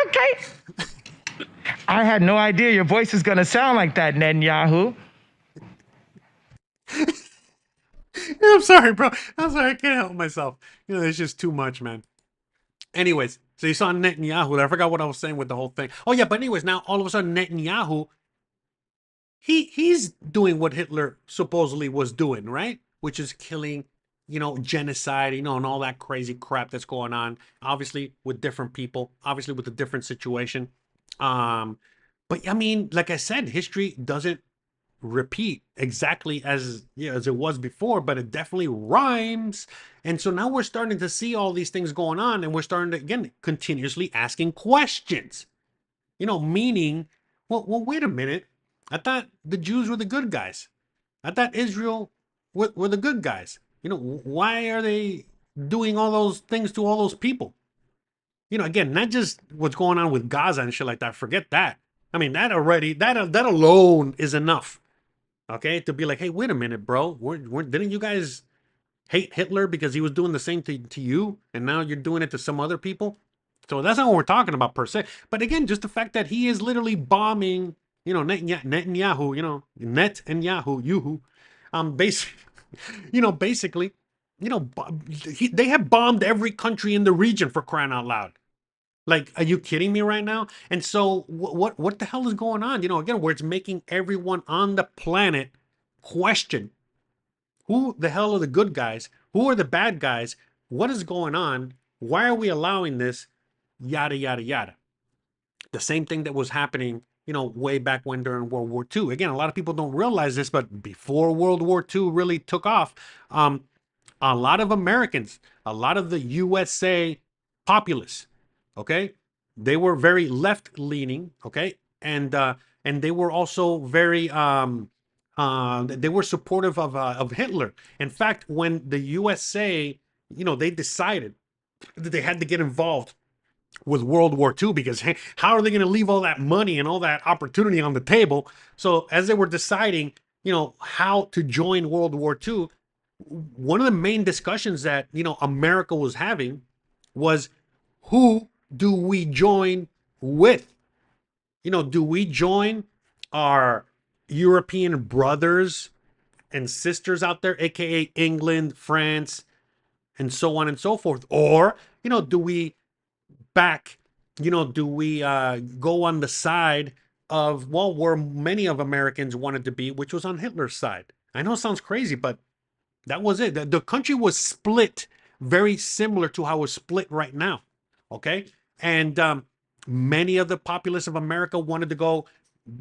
Okay. I had no idea your voice is going to sound like that, Netanyahu. I'm sorry, bro. I'm sorry. I can't help myself. It's just too much, man. Anyways, so you saw Netanyahu. I forgot what I was saying with the whole thing. Oh, yeah, but anyways, now all of a sudden Netanyahu, he's doing what Hitler supposedly was doing, right? Which is killing, genocide, and all that crazy crap that's going on. Obviously with different people, obviously with a different situation. But I mean, like I said, history doesn't repeat exactly as it was before, but it definitely rhymes. And so now we're starting to see all these things going on, and we're starting to, again, continuously asking questions. Meaning, well, wait a minute. I thought the Jews were the good guys. I thought Israel were the good guys. Why are they doing all those things to all those people? Again, not just what's going on with Gaza and shit like that. Forget that. I mean, that alone is enough. Okay, to be like, hey, wait a minute, bro. Didn't you guys hate Hitler because he was doing the same to you, and now you're doing it to some other people? So that's not what we're talking about per se. But again, just the fact that he is literally bombing, Netanyahu, basically, they have bombed every country in the region, for crying out loud. Like, are you kidding me right now? And so what the hell is going on? Again, where it's making everyone on the planet question Who the hell are the good guys? Who are the bad guys? What is going on? Why are we allowing this? Yada, yada, yada. The same thing that was happening, way back when during World War II. Again, a lot of people don't realize this, but before World War II really took off, a lot of Americans, a lot of the USA populace, okay, they were very left leaning, okay, and they were also very they were supportive of Hitler. In fact, when the USA, they decided that they had to get involved with World War II, because hey, how are they going to leave all that money and all that opportunity on the table? So as they were deciding, how to join World War II, one of the main discussions that, America was having was, who do we join with? Do we join our European brothers and sisters out there, aka England, France, and so on and so forth? Or, do we back, do we go on the side of, well, where many of Americans wanted to be, which was on Hitler's side? I know it sounds crazy, but that was it. The country was split very similar to how it's split right now. Okay. And many of the populace of America wanted to go,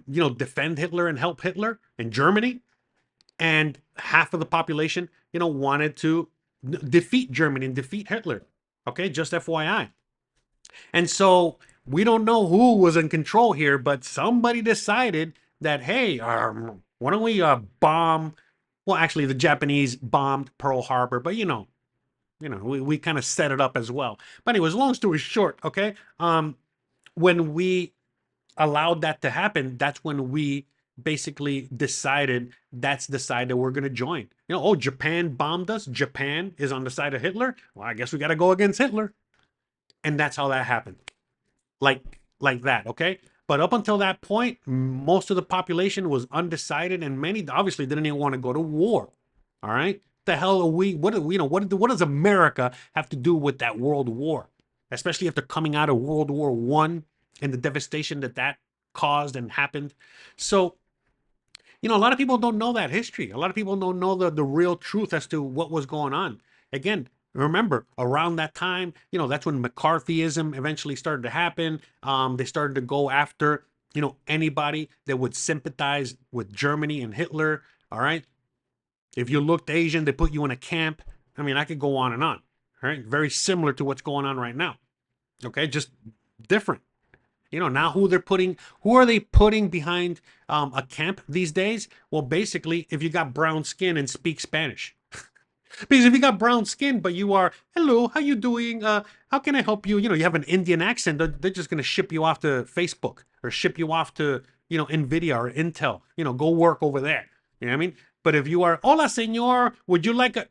defend Hitler and help Hitler in Germany. And half of the population, wanted to defeat Germany and defeat Hitler. Okay. Just FYI. And so we don't know who was in control here, but somebody decided that, hey, why don't we bomb? Well, actually, the Japanese bombed Pearl Harbor, but we kind of set it up as well. But anyways, long story short, okay, when we allowed that to happen, that's when we basically decided that's the side that we're going to join. Japan bombed us. Japan is on the side of Hitler. Well, I guess we got to go against Hitler. And that's how that happened. Like that, okay? But up until that point, most of the population was undecided, and many obviously didn't even want to go to war. All right? The hell are we? What does America have to do with that world war? Especially after coming out of World War I and the devastation that caused and happened. So, a lot of people don't know that history. A lot of people don't know the real truth as to what was going on. Again, remember, around that time, that's when McCarthyism eventually started to happen. They started to go after, anybody that would sympathize with Germany and Hitler. All right. If you looked Asian, they put you in a camp. I mean, I could go on and on. All right. Very similar to what's going on right now. Okay. Just different. Now who are they putting behind a camp these days? Well, basically, if you got brown skin and speak Spanish. Because if you got brown skin, but you are, hello, how you doing? How can I help you? You have an Indian accent. They're just going to ship you off to Facebook or ship you off to, NVIDIA or Intel. Go work over there. You know what I mean? But if you are, hola, senor, would you like a,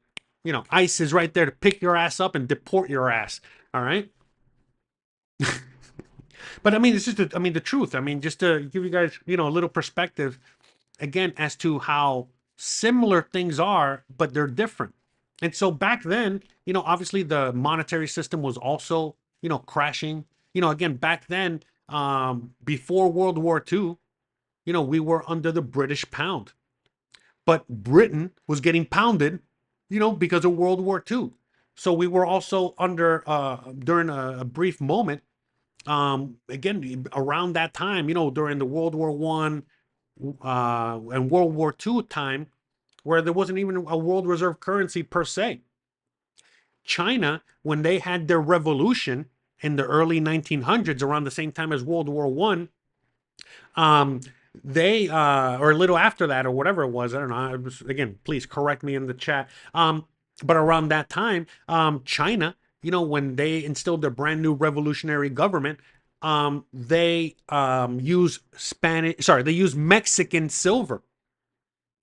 ICE is right there to pick your ass up and deport your ass. All right? But I mean, it's just, the truth. I mean, just to give you guys, a little perspective, again, as to how similar things are, but they're different. And so back then, obviously the monetary system was also, crashing. Again, back then, before World War II, we were under the British pound. But Britain was getting pounded, because of World War II. So we were also under, during a brief moment, again, around that time, during the World War I and World War II time, where there wasn't even a world reserve currency per se. China, when they had their revolution in the early 1900s, around the same time as World War I, they, or a little after that, or whatever it was, I don't know, again, please correct me in the chat, but around that time, China, when they instilled their brand new revolutionary government, they used Mexican silver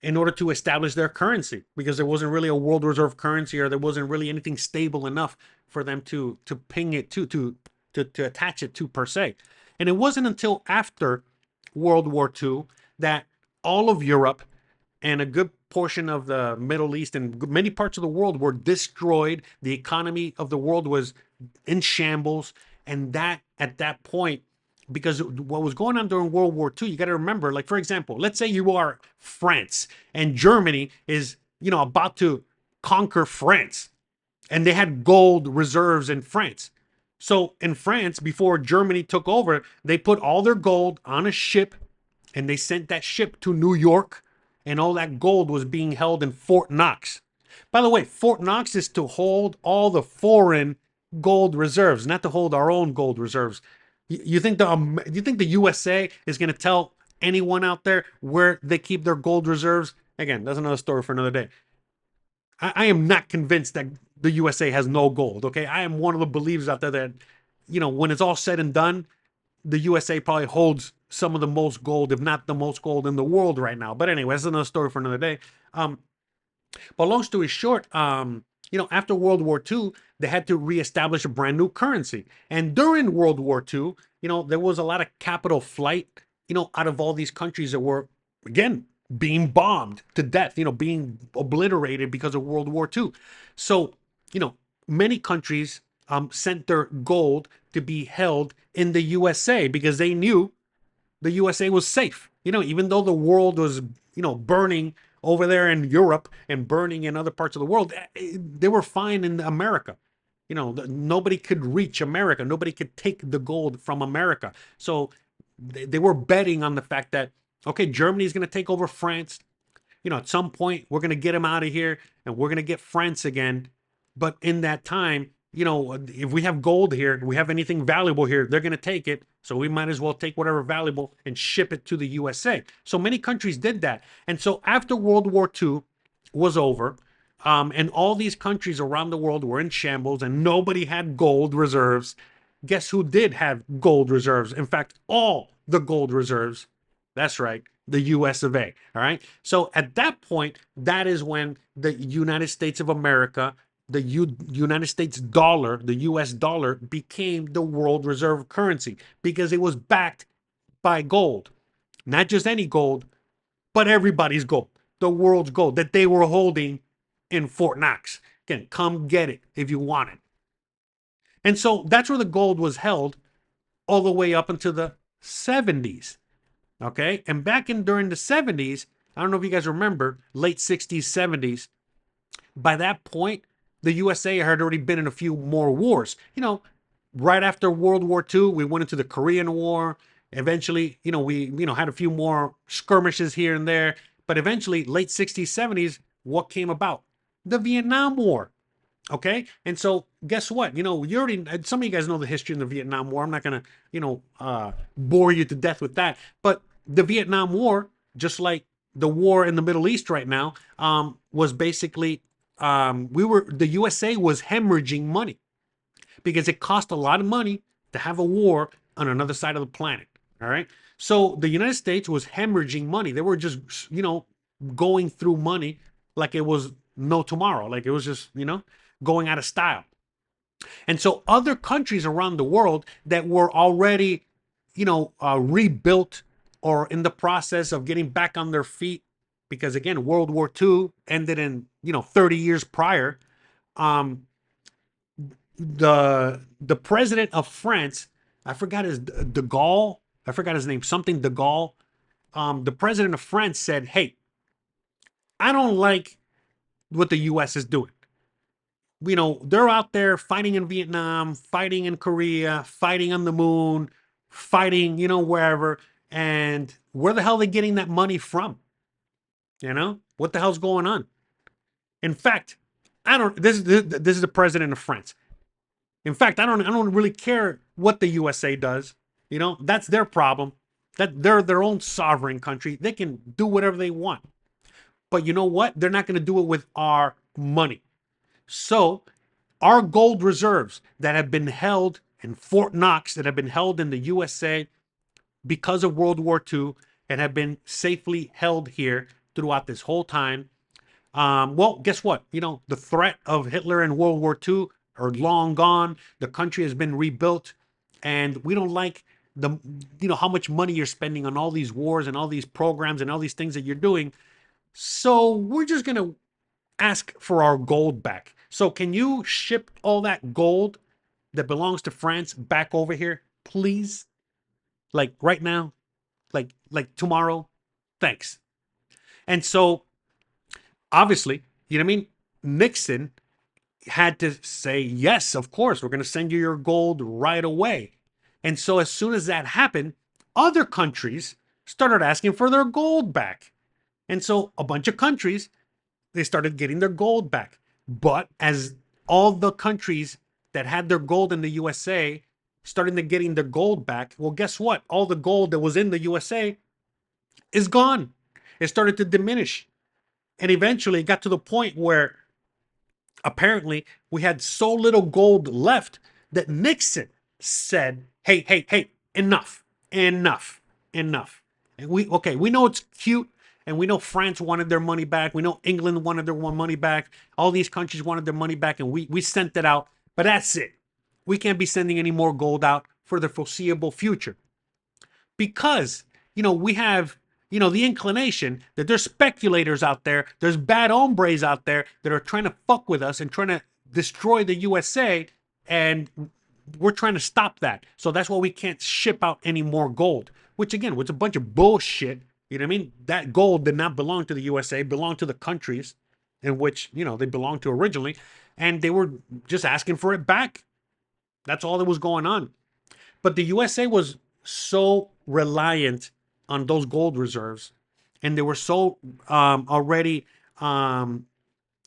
in order to establish their currency, because there wasn't really a world reserve currency, or there wasn't really anything stable enough for them to ping it to attach it to per se. And it wasn't until after World War II that all of Europe and a good portion of the Middle East and many parts of the world were destroyed. The economy of the world was in shambles. And that, at that point, because what was going on during World War II, you got to remember, like, for example, let's say you are France and Germany is about to conquer France, and they had gold reserves in France. So in France, before Germany took over, they put all their gold on a ship and they sent that ship to New York, and all that gold was being held in Fort Knox. By the way, Fort Knox is to hold all the foreign gold reserves, not to hold our own gold reserves. You think the USA is going to tell anyone out there where they keep their gold reserves? Again, that's another story for another day. I am not convinced that the USA has no gold. Okay, I am one of the believers out there that, when it's all said and done, the USA probably holds some of the most gold, if not the most gold in the world right now. But anyway, that's another story for another day. But long story short, after World War II, they had to reestablish a brand new currency. And during World War II, there was a lot of capital flight, out of all these countries that were, again, being bombed to death, being obliterated because of World War II. So, many countries sent their gold to be held in the USA because they knew the USA was safe. Even though the world was, burning over there in Europe and burning in other parts of the world, they were fine in America. Nobody could reach America. Nobody could take the gold from America. So they were betting on the fact that, okay, Germany is going to take over France. At some point, we're going to get them out of here and we're going to get France again. But in that time, if we have gold here, we have anything valuable here, they're going to take it. So we might as well take whatever valuable and ship it to the USA. So many countries did that. And so after World War II was over, and all these countries around the world were in shambles and nobody had gold reserves, guess who did have gold reserves? In fact, all the gold reserves. That's right, the US of A. All right. So at that point, that is when the United States of America, the United States dollar, the US dollar, became the world reserve currency because it was backed by gold. Not just any gold, but everybody's gold, the world's gold that they were holding in Fort Knox. Again, come get it if you want it. And so that's where the gold was held all the way up until the 70s. Okay. And during the 70s, I don't know if you guys remember, late 60s, 70s, by that point, the USA had already been in a few more wars. Right after World War II, we went into the Korean War. Eventually, we had a few more skirmishes here and there. But eventually, late 60s, 70s, what came about? The Vietnam War. Okay. And so guess what? Some of you guys know the history of the Vietnam War. I'm not going to, bore you to death with that. But the Vietnam War, just like the war in the Middle East right now, was basically, the USA was hemorrhaging money because it cost a lot of money to have a war on another side of the planet. All right. So the United States was hemorrhaging money. They were just, going through money like it was no tomorrow. Like it was just, going out of style. And so other countries around the world that were already, rebuilt or in the process of getting back on their feet, because again, World War II ended in, 30 years prior. The president of France, I forgot his de Gaulle, I forgot his name, something de Gaulle. The president of France said, hey, I don't like what the US is doing. They're out there fighting in Vietnam, fighting in Korea, fighting on the moon, fighting, wherever. And where the hell are they getting that money from? What the hell's going on? In fact, this is the president of France. In fact, I don't really care what the USA does. That's their problem. That they're their own sovereign country. They can do whatever they want. But you know what? They're not going to do it with our money. So our gold reserves that have been held in Fort Knox, that have been held in the USA because of World War II and have been safely held here throughout this whole time. Well, guess what? The threat of Hitler and World War II are long gone. The country has been rebuilt, and we don't like how much money you're spending on all these wars and all these programs and all these things that you're doing. So we're just going to ask for our gold back. So can you ship all that gold that belongs to France back over here, please? Like right now, like tomorrow. Thanks. And so obviously You know what I mean? Nixon had to say, yes, of course, we're going to send you your gold right away. And so as soon as that happened, other countries started asking for their gold back. And so a bunch of countries, they started getting their gold back. But as all the countries that had their gold in the USA starting to getting their gold back, well, guess what? All the gold that was in the USA is gone. It started to diminish. And eventually it got to the point where apparently we had so little gold left that Nixon said, hey, enough. And we know it's cute, and we know France wanted their money back. We know England wanted their money back. All these countries wanted their money back, and we sent it out. But that's it. We can't be sending any more gold out for the foreseeable future. Because, we have, the inclination that there's speculators out there, there's bad hombres out there that are trying to fuck with us and trying to destroy the USA, and we're trying to stop that. So that's why we can't ship out any more gold, which again was a bunch of bullshit. You know what I mean? That gold did not belong to the USA, belonged to the countries in which, they belonged to originally, and they were just asking for it back. That's all that was going on. But the USA was so reliant on those gold reserves, and they were so already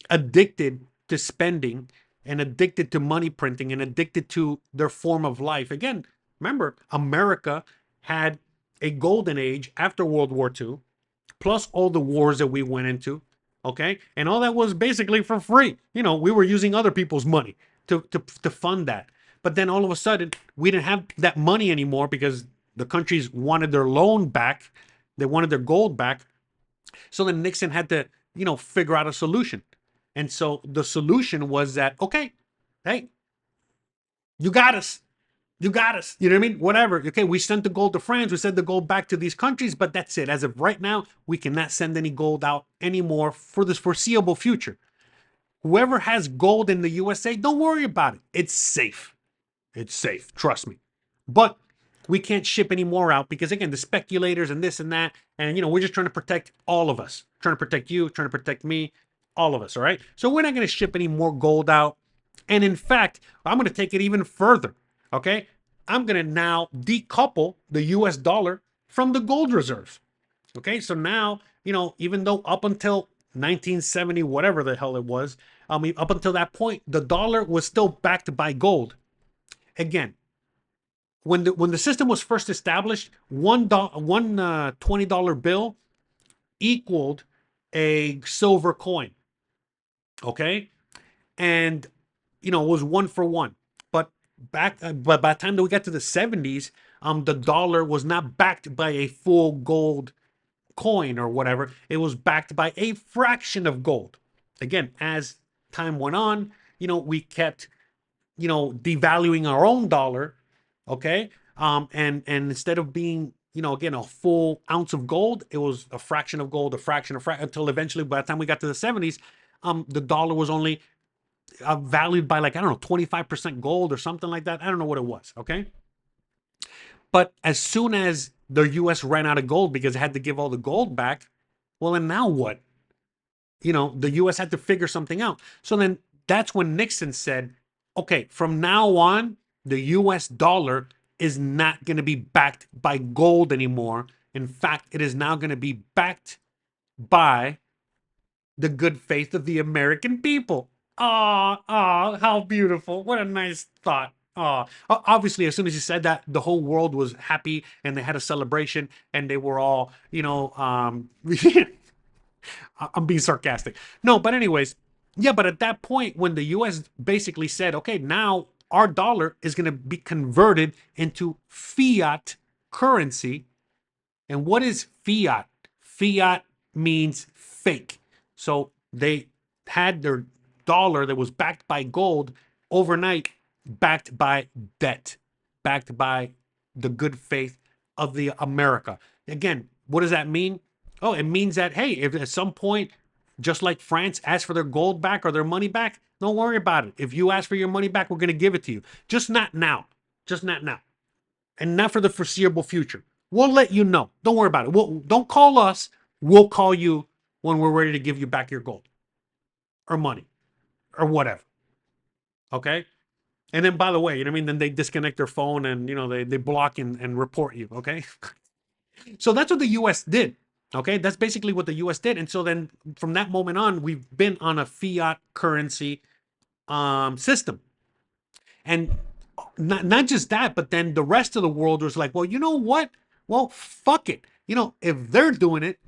addicted to spending and addicted to money printing and addicted to their form of life. Again, remember, America had a golden age after World War II, plus all the wars that we went into, okay? And all that was basically for free. We were using other people's money to fund that. But then all of a sudden, we didn't have that money anymore because the countries wanted their loan back. They wanted their gold back. So then Nixon had to, figure out a solution. And so the solution was that, okay, hey, you got us. You got us. You know what I mean? Whatever. Okay, we sent the gold to France. We sent the gold back to these countries, but that's it. As of right now, we cannot send any gold out anymore for this foreseeable future. Whoever has gold in the USA, don't worry about it. It's safe. It's safe. Trust me. But we can't ship any more out because, again, the speculators and this and that. And, we're just trying to protect all of us. Trying to protect you, trying to protect me, all of us. All right. So we're not going to ship any more gold out. And in fact, I'm going to take it even further. Okay. I'm going to now decouple the US dollar from the gold reserves. Okay. So now, even though up until 1970, whatever the hell it was, up until that point, the dollar was still backed by gold. Again, when the system was first established, one $20 bill equaled a silver coin. Okay, and it was 1 for 1. But by the time that we got to the 70s, the dollar was not backed by a full gold coin or whatever. It was backed by a fraction of gold. Again, as time went on, we kept devaluing our own dollar, okay? And instead of being, again, a full ounce of gold, it was a fraction of gold, a fraction, until eventually, by the time we got to the 70s, the dollar was only valued by 25% gold or something like that. I don't know what it was, okay? But as soon as the U.S. ran out of gold because it had to give all the gold back, well, and now what? The U.S. had to figure something out. So then that's when Nixon said, okay, from now on, the US dollar is not going to be backed by gold anymore. In fact, it is now going to be backed by the good faith of the American people. How beautiful. What a nice thought. Obviously, as soon as he said that, the whole world was happy and they had a celebration and they were all, I'm being sarcastic. No, but anyways, yeah, but at that point, when the U.S. basically said, okay, now our dollar is going to be converted into fiat currency. And what is fiat? Fiat means fake. So they had their dollar that was backed by gold overnight, backed by debt, backed by the good faith of the America. Again, what does that mean? Oh, it means that, hey, if at some point, just like France asked for their gold back or their money back, don't worry about it. If you ask for your money back, we're going to give it to you. Just not now. Just not now. And not for the foreseeable future. We'll let you know. Don't worry about it. Don't call us. We'll call you when we're ready to give you back your gold. or money or whatever. Okay. And then, by the way, you know what I mean? Then they disconnect their phone and, you know, they block and report you. Okay. So that's what the US did. Okay. That's basically what the US did. And so then from that moment on, we've been on a fiat currency system. And not just that, but then the rest of the world was like, well, you know what? Well, fuck it. You know, if they're doing it,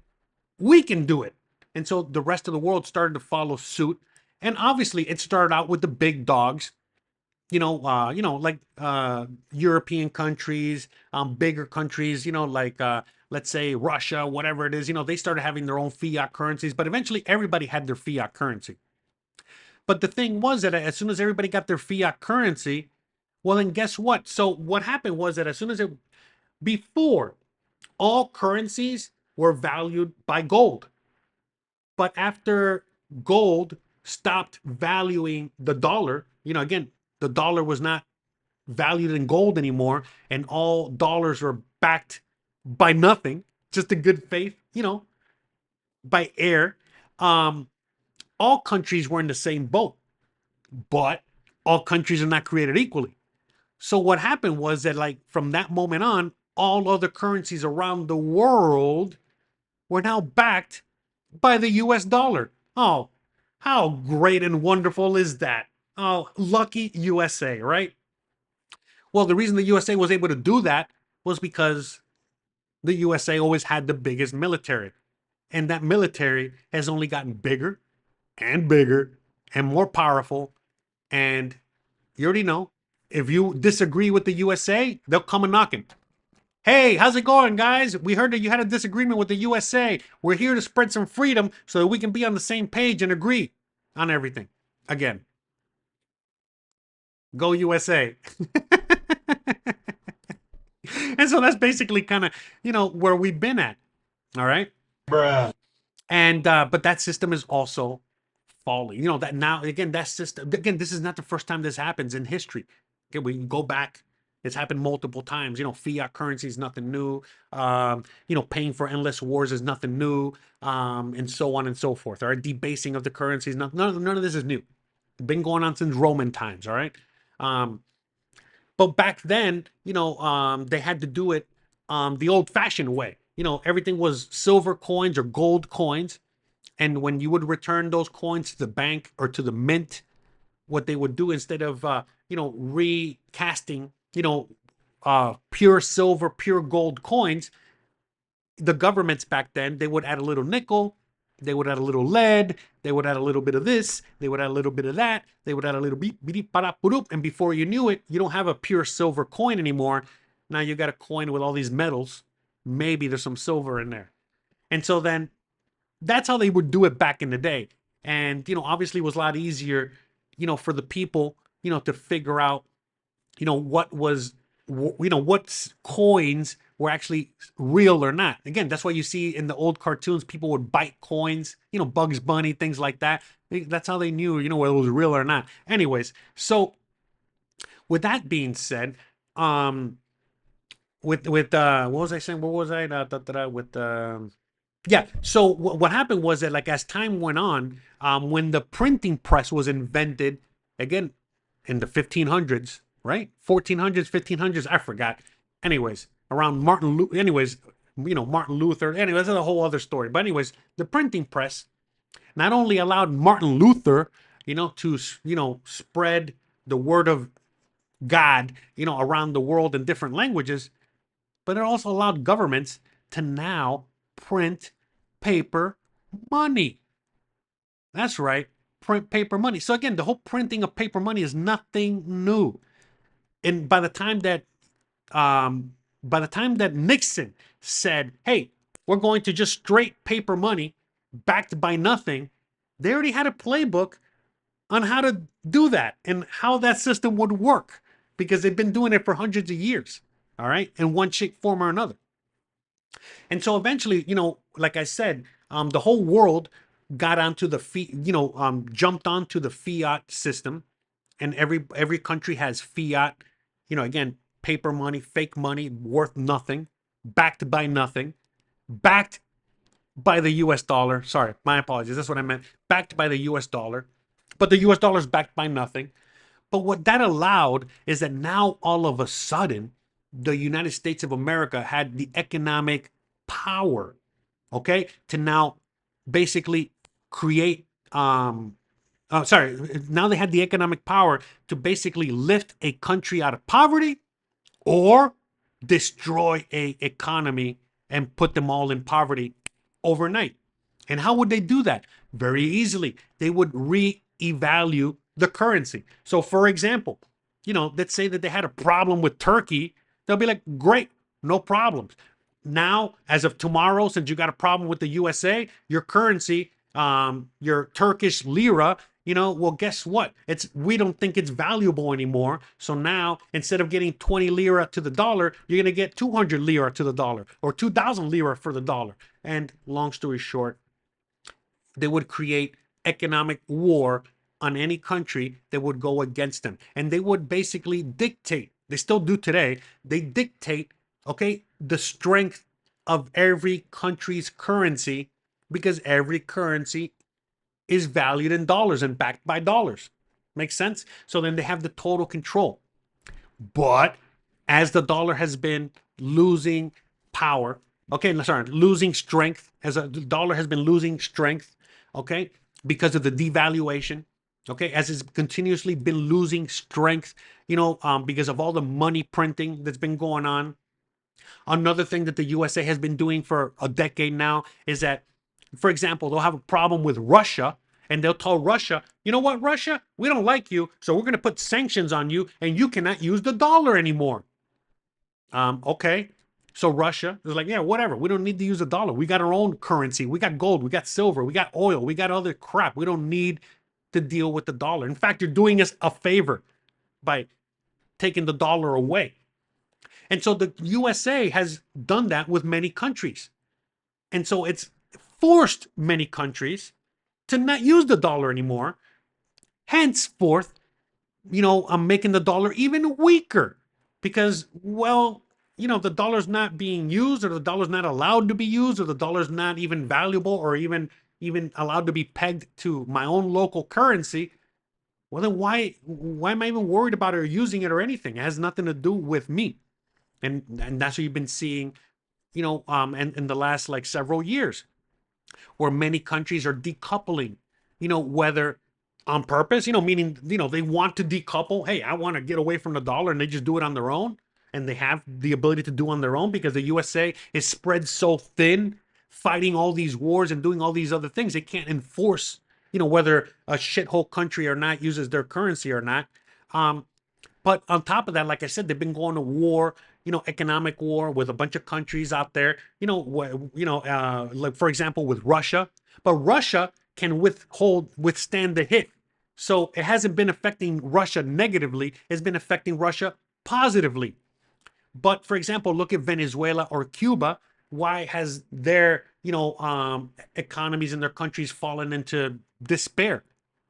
we can do it. And so the rest of the world started to follow suit. And obviously it started out with the big dogs, like European countries, bigger countries, like let's say Russia, whatever it is, they started having their own fiat currencies, but eventually everybody had their fiat currency. But the thing was that as soon as everybody got their fiat currency, well, then guess what? So what happened was that before, all currencies were valued by gold. But after gold stopped valuing the dollar, again, the dollar was not valued in gold anymore, and all dollars were backed by nothing, just a good faith, by air. All countries were in the same boat, but all countries are not created equally. So what happened was that, like, from that moment on, all other currencies around the world were now backed by the US dollar. Oh, how great and wonderful is that? Oh, lucky USA, right? Well, the reason the USA was able to do that was because the USA always had the biggest military. And that military has only gotten bigger and bigger and more powerful. And you already know, if you disagree with the USA, they'll come a knocking. Hey, how's it going, guys? We heard that you had a disagreement with the USA. We're here to spread some freedom so that we can be on the same page and agree on everything. Again, go USA. And so that's basically kind of, where we've been at. All right. Bruh. And, but that system is also falling. That now, again, that system, again, this is not the first time this happens in history. Okay, we can go back. It's happened multiple times. Fiat currency is nothing new. Paying for endless wars is nothing new, and so on and so forth. All right, debasing of the currency is none of this is new. Been going on since Roman times. All right, but back then, they had to do it the old-fashioned way. Everything was silver coins or gold coins, and when you would return those coins to the bank or to the mint, what they would do instead of recasting pure silver, pure gold coins, the governments back then, they would add a little nickel, they would add a little lead, they would add a little bit of this, they would add a little bit of that, they would add a little and before you knew it, you don't have a pure silver coin anymore. Now you got a coin with all these metals. Maybe there's some silver in there. And so then that's how they would do it back in the day. And, obviously it was a lot easier, for the people, to figure out, what coins were actually real or not. Again, that's why you see in the old cartoons, people would bite coins, Bugs Bunny, things like that. That's how they knew, whether it was real or not. Anyways, so with that being said, what was I saying? What was I? Yeah. So what happened was that, like, as time went on, when the printing press was invented, again, in the 1500s, right? 1400s, 1500s, I forgot. Anyways, around Martin Luther, anyways, that's a whole other story. But anyways, the printing press not only allowed Martin Luther, to, spread the word of God, around the world in different languages, but it also allowed governments to now print paper money. That's right, print paper money. So again, the whole printing of paper money is nothing new. And by the time that Nixon said, "Hey, we're going to just straight paper money backed by nothing," they already had a playbook on how to do that and how that system would work, because they've been doing it for hundreds of years. All right, in one shape, form, or another. And so eventually, like I said, the whole world got onto the jumped onto the fiat system, and every country has fiat. Again, paper money, fake money, worth nothing, backed by nothing, backed by the US dollar. Sorry, my apologies. That's what I meant. Backed by the US dollar. But the US dollar is backed by nothing. But what that allowed is that now all of a sudden, the United States of America had the economic power, okay, to now basically create now they had the economic power to basically lift a country out of poverty or destroy a economy and put them all in poverty overnight. And how would they do that? Very easily. They would reevaluate the currency. So for example, let's say that they had a problem with Turkey. They'll be like, great, no problems. Now, as of tomorrow, since you got a problem with the USA, your currency, your Turkish lira, well, guess what? We don't think it's valuable anymore. So now, instead of getting 20 lira to the dollar, you're going to get 200 lira to the dollar or 2,000 lira for the dollar. And long story short, they would create economic war on any country that would go against them. And they would basically dictate, they still do today, they dictate, okay, the strength of every country's currency because every currency is valued in dollars and backed by dollars. Makes sense? So then they have the total control. But as the dollar has been losing power, losing strength, as the dollar has been losing strength, okay, because of the devaluation, okay, as it's continuously been losing strength, because of all the money printing that's been going on. Another thing that the USA has been doing for a decade now is that, for example, they'll have a problem with Russia and they'll tell Russia, you know what, Russia, we don't like you, so we're going to put sanctions on you and you cannot use the dollar anymore. Okay. So Russia is like, yeah, whatever. We don't need to use the dollar. We got our own currency. We got gold. We got silver. We got oil. We got other crap. We don't need to deal with the dollar. In fact, you're doing us a favor by taking the dollar away. And so the USA has done that with many countries. And so it's forced many countries to not use the dollar anymore. Henceforth, I'm making the dollar even weaker because, well, the dollar's not being used or the dollar's not allowed to be used or the dollar's not even valuable or even allowed to be pegged to my own local currency. Well, then why am I even worried about it or using it or anything? It has nothing to do with me. And that's what you've been seeing, in the last like several years, where many countries are decoupling, whether on purpose, meaning, they want to decouple. Hey, I want to get away from the dollar, and they just do it on their own. And they have the ability to do on their own because the USA is spread so thin, fighting all these wars and doing all these other things. They can't enforce, whether a shithole country or not uses their currency or not. But on top of that, like I said, they've been going to war, economic war with a bunch of countries out there, like for example, with Russia. But Russia can withstand the hit. So it hasn't been affecting Russia negatively. It's been affecting Russia positively. But for example, look at Venezuela or Cuba. Why has their, economies in their countries fallen into despair?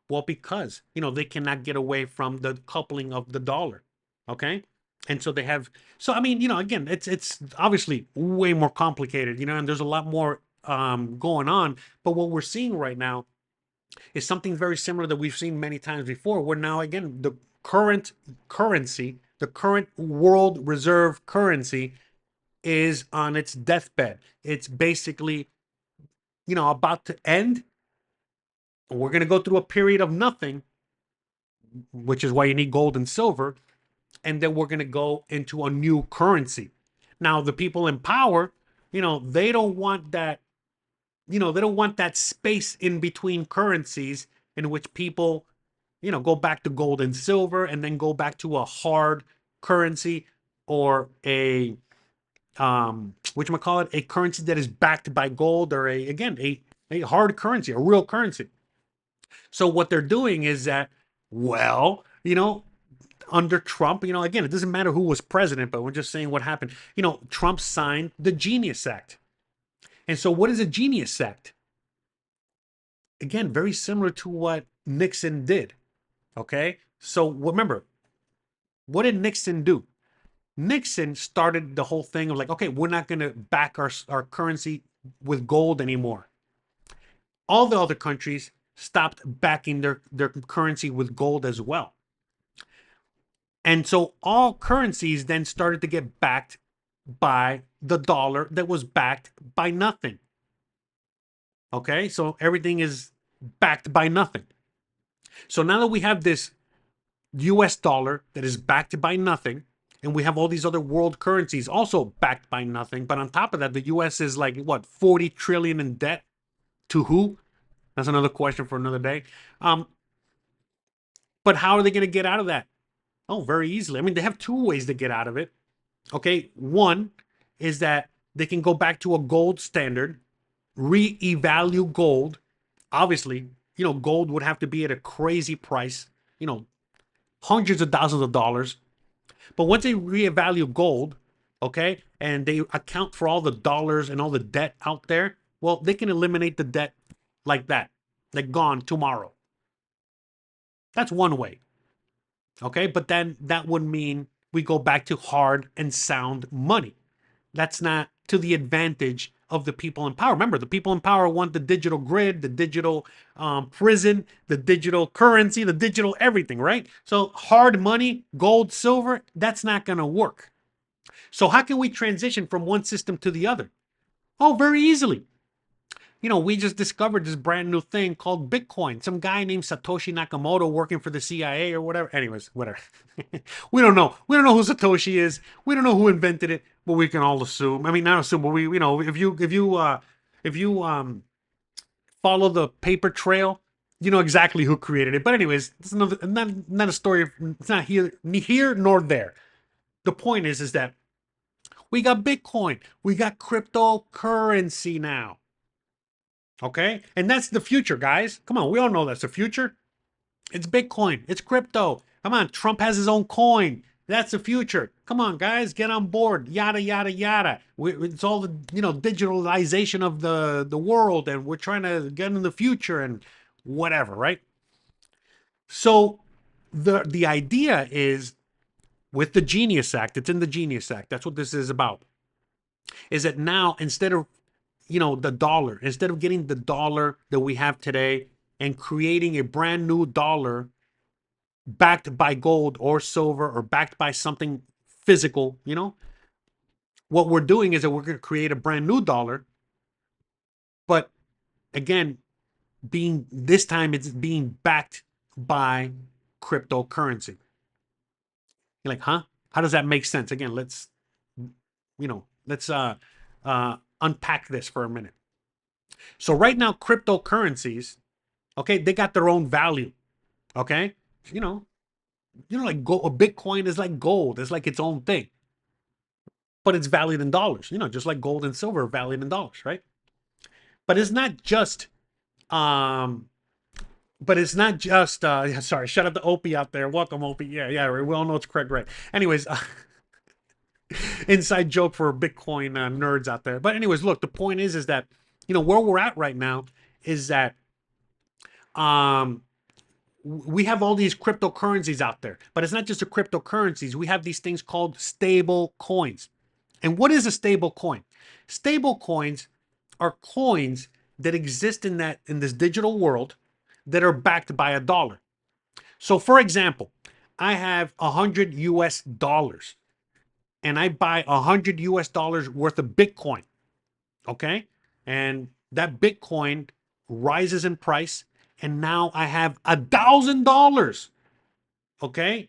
Well, because, they cannot get away from the coupling of the dollar. Okay. And so they have, again, it's obviously way more complicated, and there's a lot more going on. But what we're seeing right now is something very similar that we've seen many times before, where now, again, the current currency, the current world reserve currency is on its deathbed. It's basically, about to end. We're going to go through a period of nothing, which is why you need gold and silver. And then we're going to go into a new currency. Now, the people in power, they don't want that, they don't want that space in between currencies in which people, go back to gold and silver and then go back to a hard currency or a, a currency that is backed by gold or a hard currency, a real currency. So what they're doing is that, well, under Trump, again, it doesn't matter who was president, but we're just saying what happened. Trump signed the Genius Act. And so what is a Genius Act? Again, very similar to what Nixon did. Okay. So remember, what did Nixon do? Nixon started the whole thing of like, okay, we're not going to back our currency with gold anymore. All the other countries stopped backing their currency with gold as well. And so all currencies then started to get backed by the dollar that was backed by nothing. Okay, so everything is backed by nothing. So now that we have this US dollar that is backed by nothing, and we have all these other world currencies also backed by nothing, but on top of that, the US is like, what, 40 trillion in debt to who? That's another question for another day. But how are they going to get out of that? Oh, very easily. I mean, they have two ways to get out of it. Okay, one is that they can go back to a gold standard, reevaluate gold. Obviously, gold would have to be at a crazy price, hundreds of thousands of dollars. But once they reevaluate gold, okay, and they account for all the dollars and all the debt out there, well, they can eliminate the debt like that, like gone tomorrow. That's one way. Okay, but then that would mean we go back to hard and sound money. That's not to the advantage of the people in power. Remember, the people in power want the digital grid, the digital prison, the digital currency, the digital everything, right? So hard money, gold, silver, that's not going to work. So how can we transition from one system to the other? Oh, very easily. We just discovered this brand new thing called Bitcoin. Some guy named Satoshi Nakamoto working for the CIA or whatever. Anyways, whatever. We don't know. We don't know who Satoshi is. We don't know who invented it, but we can all assume. I mean, not assume, but if you follow the paper trail, you know exactly who created it. But anyways, it's not a story. It's not here nor there. The point is that we got Bitcoin. We got cryptocurrency now. Okay? And that's the future, guys. Come on, we all know that's the future. It's Bitcoin. It's crypto. Come on, Trump has his own coin. That's the future. Come on, guys, get on board. Yada, yada, yada. It's all the, digitalization of the world, and we're trying to get in the future and whatever, right? So the idea is with the Genius Act, it's in the Genius Act. That's what this is about. Is that now instead of the dollar, instead of getting the dollar that we have today and creating a brand new dollar backed by gold or silver or backed by something physical, what we're doing is that we're going to create a brand new dollar. But again, this time it's being backed by cryptocurrency. You're like, huh? How does that make sense? Again, let's unpack this for a minute. So right now, cryptocurrencies, okay, they got their own value. Okay, like a Bitcoin is like gold. It's like its own thing, but it's valued in dollars. Just like gold and silver are valued in dollars, right? But it's not just. Sorry, shout out to Opie out there. Welcome, Opie. Yeah, we all know it's Craig, right? Anyways. Inside joke for Bitcoin nerds out there. But anyways, look, the point is that, where we're at right now is that we have all these cryptocurrencies out there, but it's not just the cryptocurrencies. We have these things called stable coins. And what is a stable coin? Stable coins are coins that exist in this digital world that are backed by a dollar. So for example, I have 100 US dollars. And I buy 100 US dollars worth of Bitcoin. Okay? And that Bitcoin rises in price. And now I have $1,000. Okay?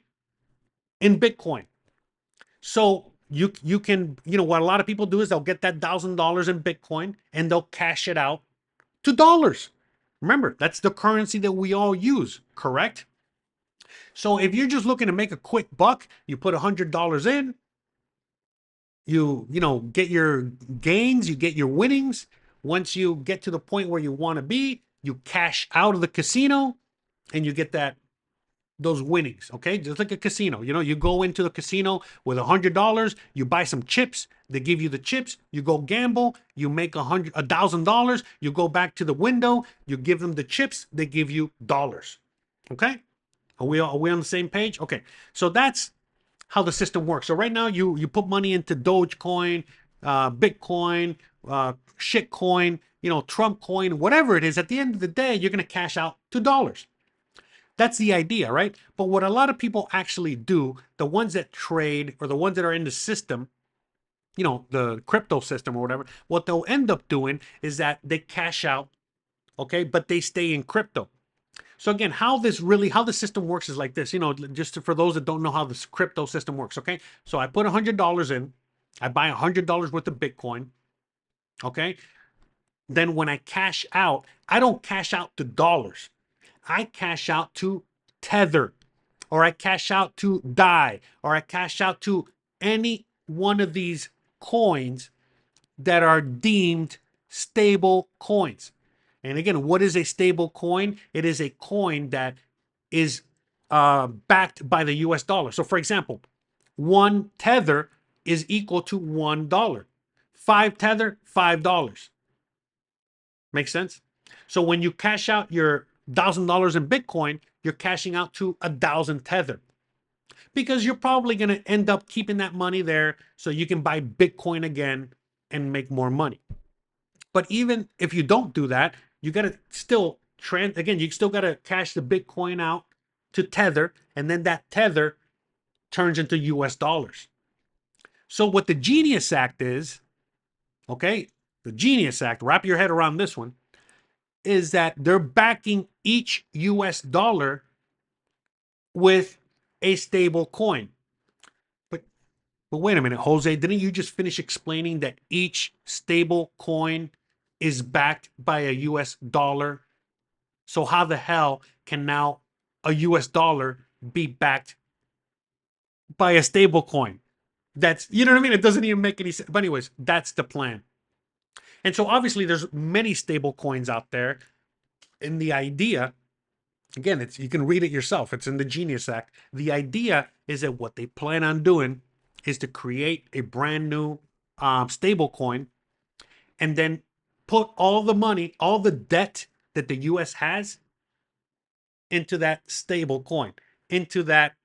In Bitcoin. So you can, what a lot of people do is they'll get that $1,000 in Bitcoin and they'll cash it out to dollars. Remember, that's the currency that we all use, correct? So if you're just looking to make a quick buck, you put $100 in. You get your gains, you get your winnings. Once you get to the point where you want to be, you cash out of the casino and you get those winnings. Okay, just like a casino. You go into the casino with $100, you buy some chips, they give you the chips, you go gamble, you make $1,000, you go back to the window, you give them the chips, they give you dollars. Okay, are we on the same page? Okay, so that's how the system works. So right now you put money into Dogecoin, Bitcoin, shitcoin, Trump coin, whatever it is, at the end of the day, you're going to cash out $2. That's the idea, right? But what a lot of people actually do, the ones that trade or the ones that are in the system, the crypto system or whatever, what they'll end up doing is that they cash out, okay, but they stay in crypto. So again, how the system works is like this, just for those that don't know how this crypto system works, okay? So I put $100 in, I buy $100 worth of Bitcoin, okay? Then when I cash out, I don't cash out to dollars. I cash out to Tether, or I cash out to DAI, or I cash out to any one of these coins that are deemed stable coins. And again, what is a stable coin? It is a coin that is backed by the US dollar. So for example, 1 Tether is equal to $1. 5 Tether, $5. Make sense? So when you cash out your $1,000 in Bitcoin, you're cashing out to 1,000 Tether, because you're probably going to end up keeping that money there so you can buy Bitcoin again and make more money. But even if you don't do that, you got to still you still got to cash the Bitcoin out to Tether, and then that Tether turns into US dollars. So what the Genius Act is, okay, the Genius Act, wrap your head around this one, is that they're backing each US dollar with a stable coin. But wait a minute, Jose, didn't you just finish explaining that each stable coin is backed by a US dollar? So how the hell can now a US dollar be backed by a stable coin? That's, you know what I mean? It doesn't even make any sense. But anyways, that's the plan. And so obviously there's many stable coins out there. And the idea, again, you can read it yourself. It's in the Genius Act. The idea is that what they plan on doing is to create a brand new stable coin, and then put all the money, all the debt that the US has into that stable coin, into that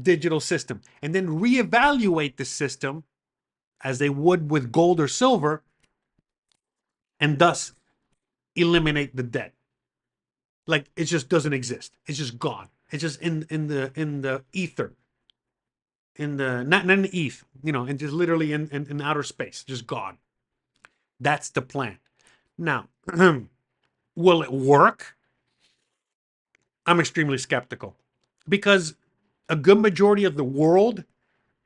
digital system, and then reevaluate the system as they would with gold or silver, and thus eliminate the debt. Like it just doesn't exist. It's just gone. It's just in the ether, not in the ETH, and just literally in outer space, just gone. That's the plan. Now, will it work? I'm extremely skeptical, because a good majority of the world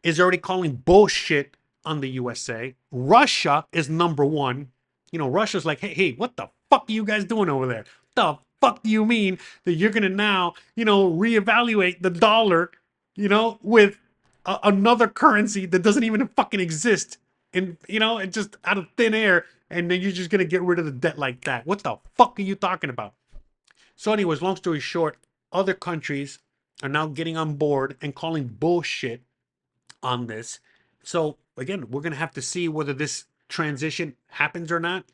is already calling bullshit on the USA. Russia is number one. Russia's like, hey, what the fuck are you guys doing over there? The fuck do you mean that you're going to now, reevaluate the dollar, with another currency that doesn't even fucking exist? And, it's just out of thin air. And then you're just going to get rid of the debt like that. What the fuck are you talking about? So anyways, long story short, other countries are now getting on board and calling bullshit on this. So again, we're going to have to see whether this transition happens or not.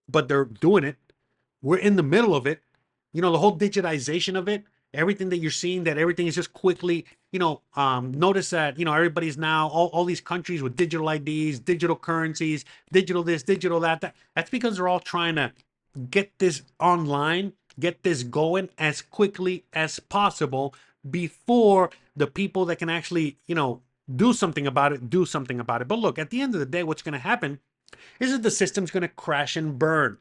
But they're doing it. We're in the middle of it. The whole digitization of it, everything that you're seeing, that everything is just quickly, notice that, everybody's now, all these countries with digital IDs, digital currencies, digital this, digital that. That's because they're all trying to get this online, get this going as quickly as possible before the people that can actually, do something about it, do something about it. But look, at the end of the day, what's going to happen is that the system's going to crash and burn,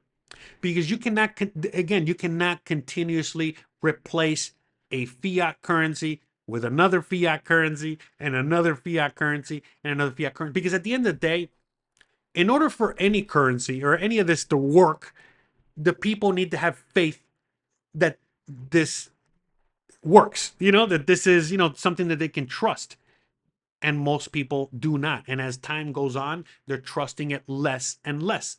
because you cannot continuously replace a fiat currency with another fiat currency and another fiat currency and another fiat currency. Because at the end of the day, in order for any currency or any of this to work, the people need to have faith that this works, that this is, something that they can trust. And most people do not. And as time goes on, they're trusting it less and less.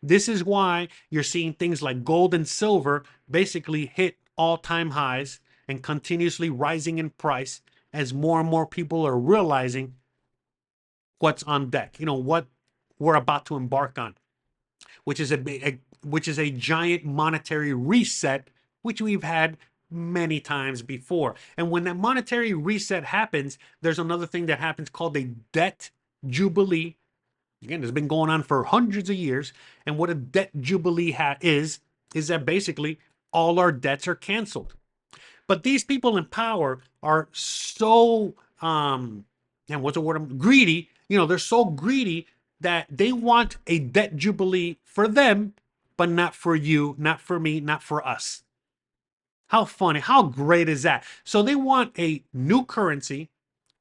This is why you're seeing things like gold and silver basically hit all-time highs and continuously rising in price as more and more people are realizing what's on deck, what we're about to embark on, which is a giant monetary reset, which we've had many times before. And when that monetary reset happens, there's another thing that happens called a debt jubilee. Again, it's been going on for hundreds of years. And what a debt jubilee is that basically all our debts are canceled. But these people in power are so, and what's the word? Greedy. You know, they're so greedy that they want a debt jubilee for them, but not for you, not for me, not for us. How funny. How great is that? So they want a new currency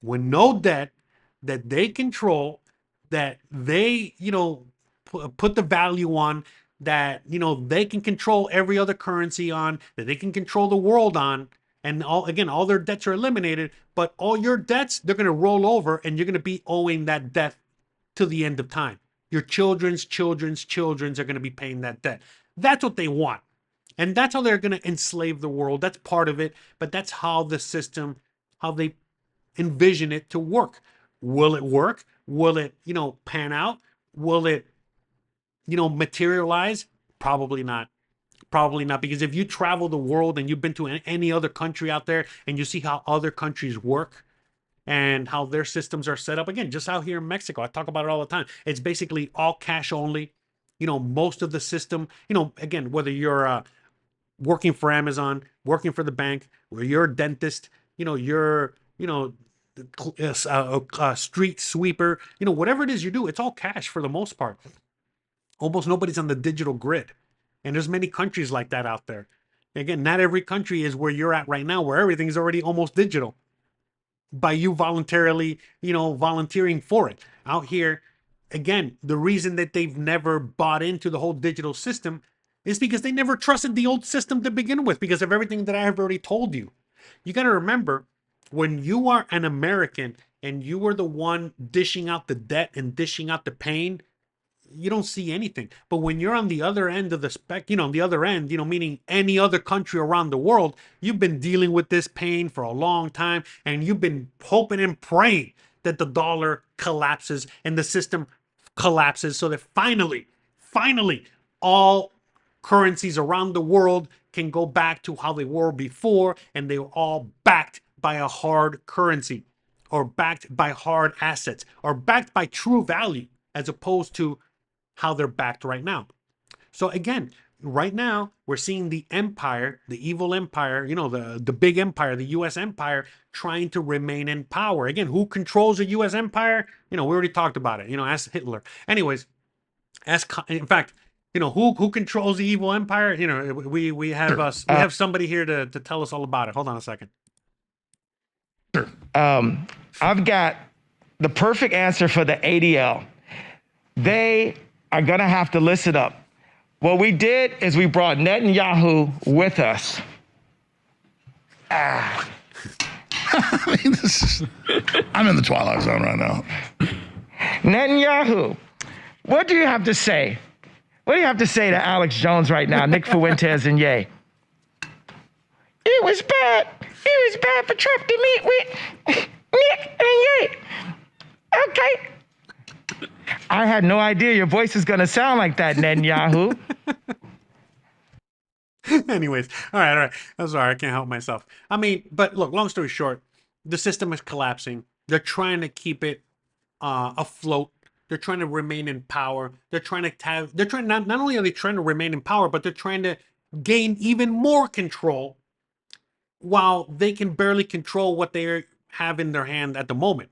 with no debt that they control, that they, put the value on, that, they can control every other currency on, that they can control the world on. And all their debts are eliminated, but all your debts, they're going to roll over and you're going to be owing that debt to the end of time. Your children's are going to be paying that debt. That's what they want. And that's how they're going to enslave the world. That's part of it, but that's how the system, how they envision it to work. Will it work? Will it, pan out? Will it, materialize? Probably not. Probably not, because if you travel the world and you've been to any other country out there and you see how other countries work and how their systems are set up, again, just out here in Mexico, I talk about it all the time. It's basically all cash only. Most of the system, again, whether you're working for Amazon, working for the bank, or you're a dentist, you're, a street sweeper, whatever it is you do, it's all cash for the most part. Almost nobody's on the digital grid. And there's many countries like that out there. Again, not every country is where you're at right now, where everything's already almost digital by you voluntarily, volunteering for it. Out here, again, the reason that they've never bought into the whole digital system is because they never trusted the old system to begin with, because of everything that I have already told you. You got to remember, when you are an American and you are the one dishing out the debt and dishing out the pain, you don't see anything. But when you're on the other end of the the other end, meaning any other country around the world, you've been dealing with this pain for a long time, and you've been hoping and praying that the dollar collapses and the system collapses, so that finally, all currencies around the world can go back to how they were before, and they were all backed by a hard currency, or backed by hard assets, or backed by true value, as opposed to how they're backed right now. So again, right now we're seeing the empire, the evil empire, the big empire, the US empire, trying to remain in power. Again, who controls the US empire? We already talked about it, ask Hitler. Anyways, in fact, who controls the evil empire? We have somebody here to tell us all about it. Hold on a second. I've got the perfect answer for the ADL. They are going to have to listen up. What we did is we brought Netanyahu with us. I mean, I'm in the twilight zone right now. Netanyahu, what do you have to say? What do you have to say to Alex Jones right now, Nick Fuentes and Ye? It was bad. It was bad for Trump to meet with Nick and Ye. Okay. I had no idea your voice is going to sound like that, Netanyahu. Anyways, all right. I'm sorry, I can't help myself. I mean, but look, long story short, the system is collapsing. They're trying to keep it afloat. They're trying to remain in power. Not only are they trying to remain in power, but they're trying to gain even more control, while they can barely control what they have in their hand at the moment.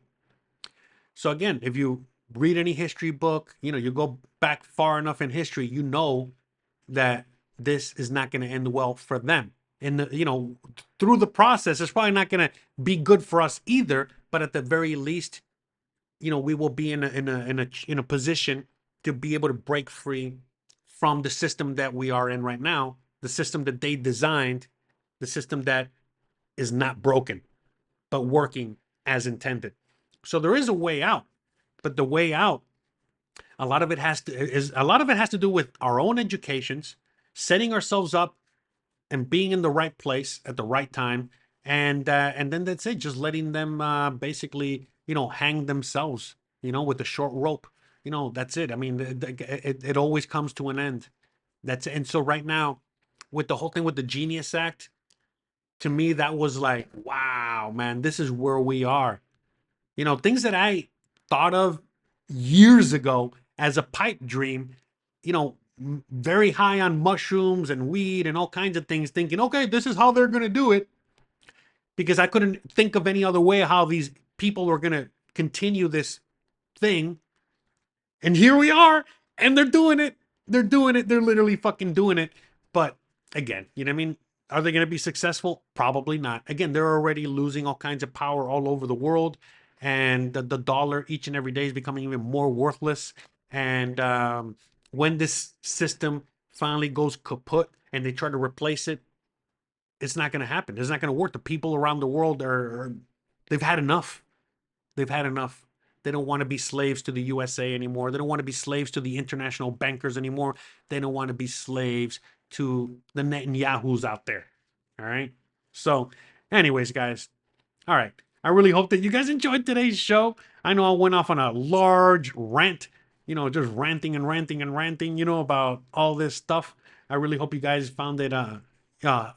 So again, if you read any history book, you go back far enough in history, that this is not going to end well for them. And through the process, it's probably not going to be good for us either. But at the very least, we will be in a position to be able to break free from the system that we are in right now, the system that they designed, the system that is not broken, but working as intended. So there is a way out. But the way out, a lot of it has to do with our own educations, setting ourselves up, and being in the right place at the right time, and then that's it. Just letting them basically, hang themselves, with a short rope. That's it. I mean, it always comes to an end. And so right now, with the whole thing with the Genius Act, to me that was like, wow, man, this is where we are. Things that I thought of years ago as a pipe dream, you know, very high on mushrooms and weed and all kinds of things, thinking, okay, this is how they're going to do it. Because I couldn't think of any other way how these people were going to continue this thing. And here we are, and they're doing it. They're doing it. They're literally fucking doing it. But again, you know what I mean? Are they going to be successful? Probably not. Again, they're already losing all kinds of power all over the world. And the dollar each and every day is becoming even more worthless. And when this system finally goes kaput and they try to replace it, it's not going to happen. It's not going to work. The people around the world they've had enough. They've had enough. They don't want to be slaves to the USA anymore. They don't want to be slaves to the international bankers anymore. They don't want to be slaves to the Netanyahu's out there. All right. So anyways, guys. All right. I really hope that you guys enjoyed today's show. I know I went off on a large rant, you know, just ranting and ranting and ranting, you know, about all this stuff. I really hope you guys found it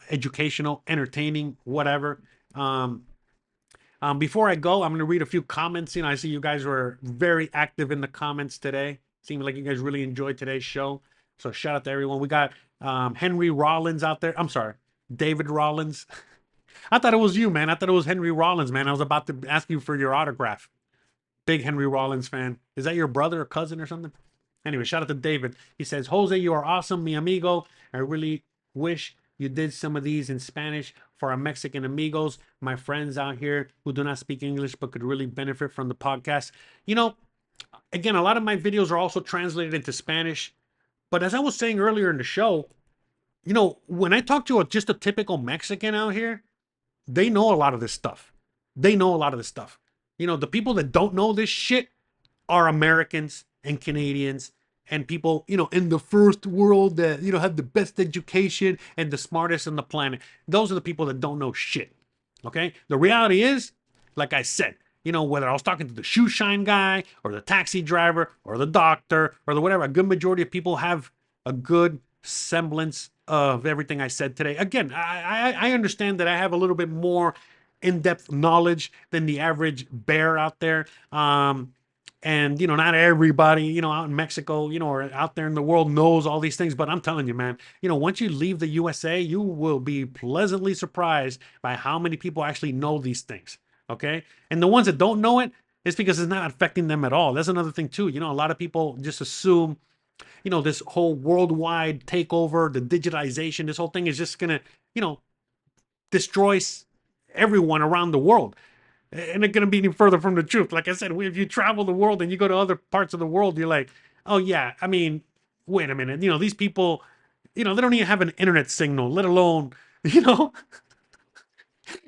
educational, entertaining, whatever. Before I go, I'm going to read a few comments. You know, I see you guys were very active in the comments today. Seems like you guys really enjoyed today's show. So shout out to everyone. We got Henry Rollins out there. I'm sorry, David Rollins. I thought it was you, man. I thought it was Henry Rollins, man. I was about to ask you for your autograph. Big Henry Rollins fan. Is that your brother or cousin or something? Anyway, shout out to David. He says, Jose, you are awesome, mi amigo. I really wish you did some of these in Spanish for our Mexican amigos, my friends out here who do not speak English but could really benefit from the podcast. You know, again, a lot of my videos are also translated into Spanish. But as I was saying earlier in the show, you know, when I talk to just a typical Mexican out here, they know a lot of this stuff. They know a lot of this stuff. You know, the people that don't know this shit are Americans and Canadians and people, you know, in the first world that, you know, have the best education and the smartest on the planet. Those are the people that don't know shit. Okay? The reality is, like I said, you know, whether I was talking to the shoe shine guy or the taxi driver or the doctor or the whatever, a good majority of people have a good semblance of everything I said today. Again, I understand that I have a little bit more in-depth knowledge than the average bear out there. And, you know, not everybody, you know, out in Mexico, you know, or out there in the world knows all these things. But I'm telling you, man, you know, once you leave the USA, you will be pleasantly surprised by how many people actually know these things. Okay. And the ones that don't know it, it's because it's not affecting them at all. That's another thing, too. You know, a lot of people just assume, you know, this whole worldwide takeover, the digitization, this whole thing is just going to, you know, destroy everyone around the world. And it's going to be any further from the truth. Like I said, if you travel the world and you go to other parts of the world, you're like, oh, yeah, I mean, wait a minute. You know, these people, you know, they don't even have an internet signal, let alone, you know,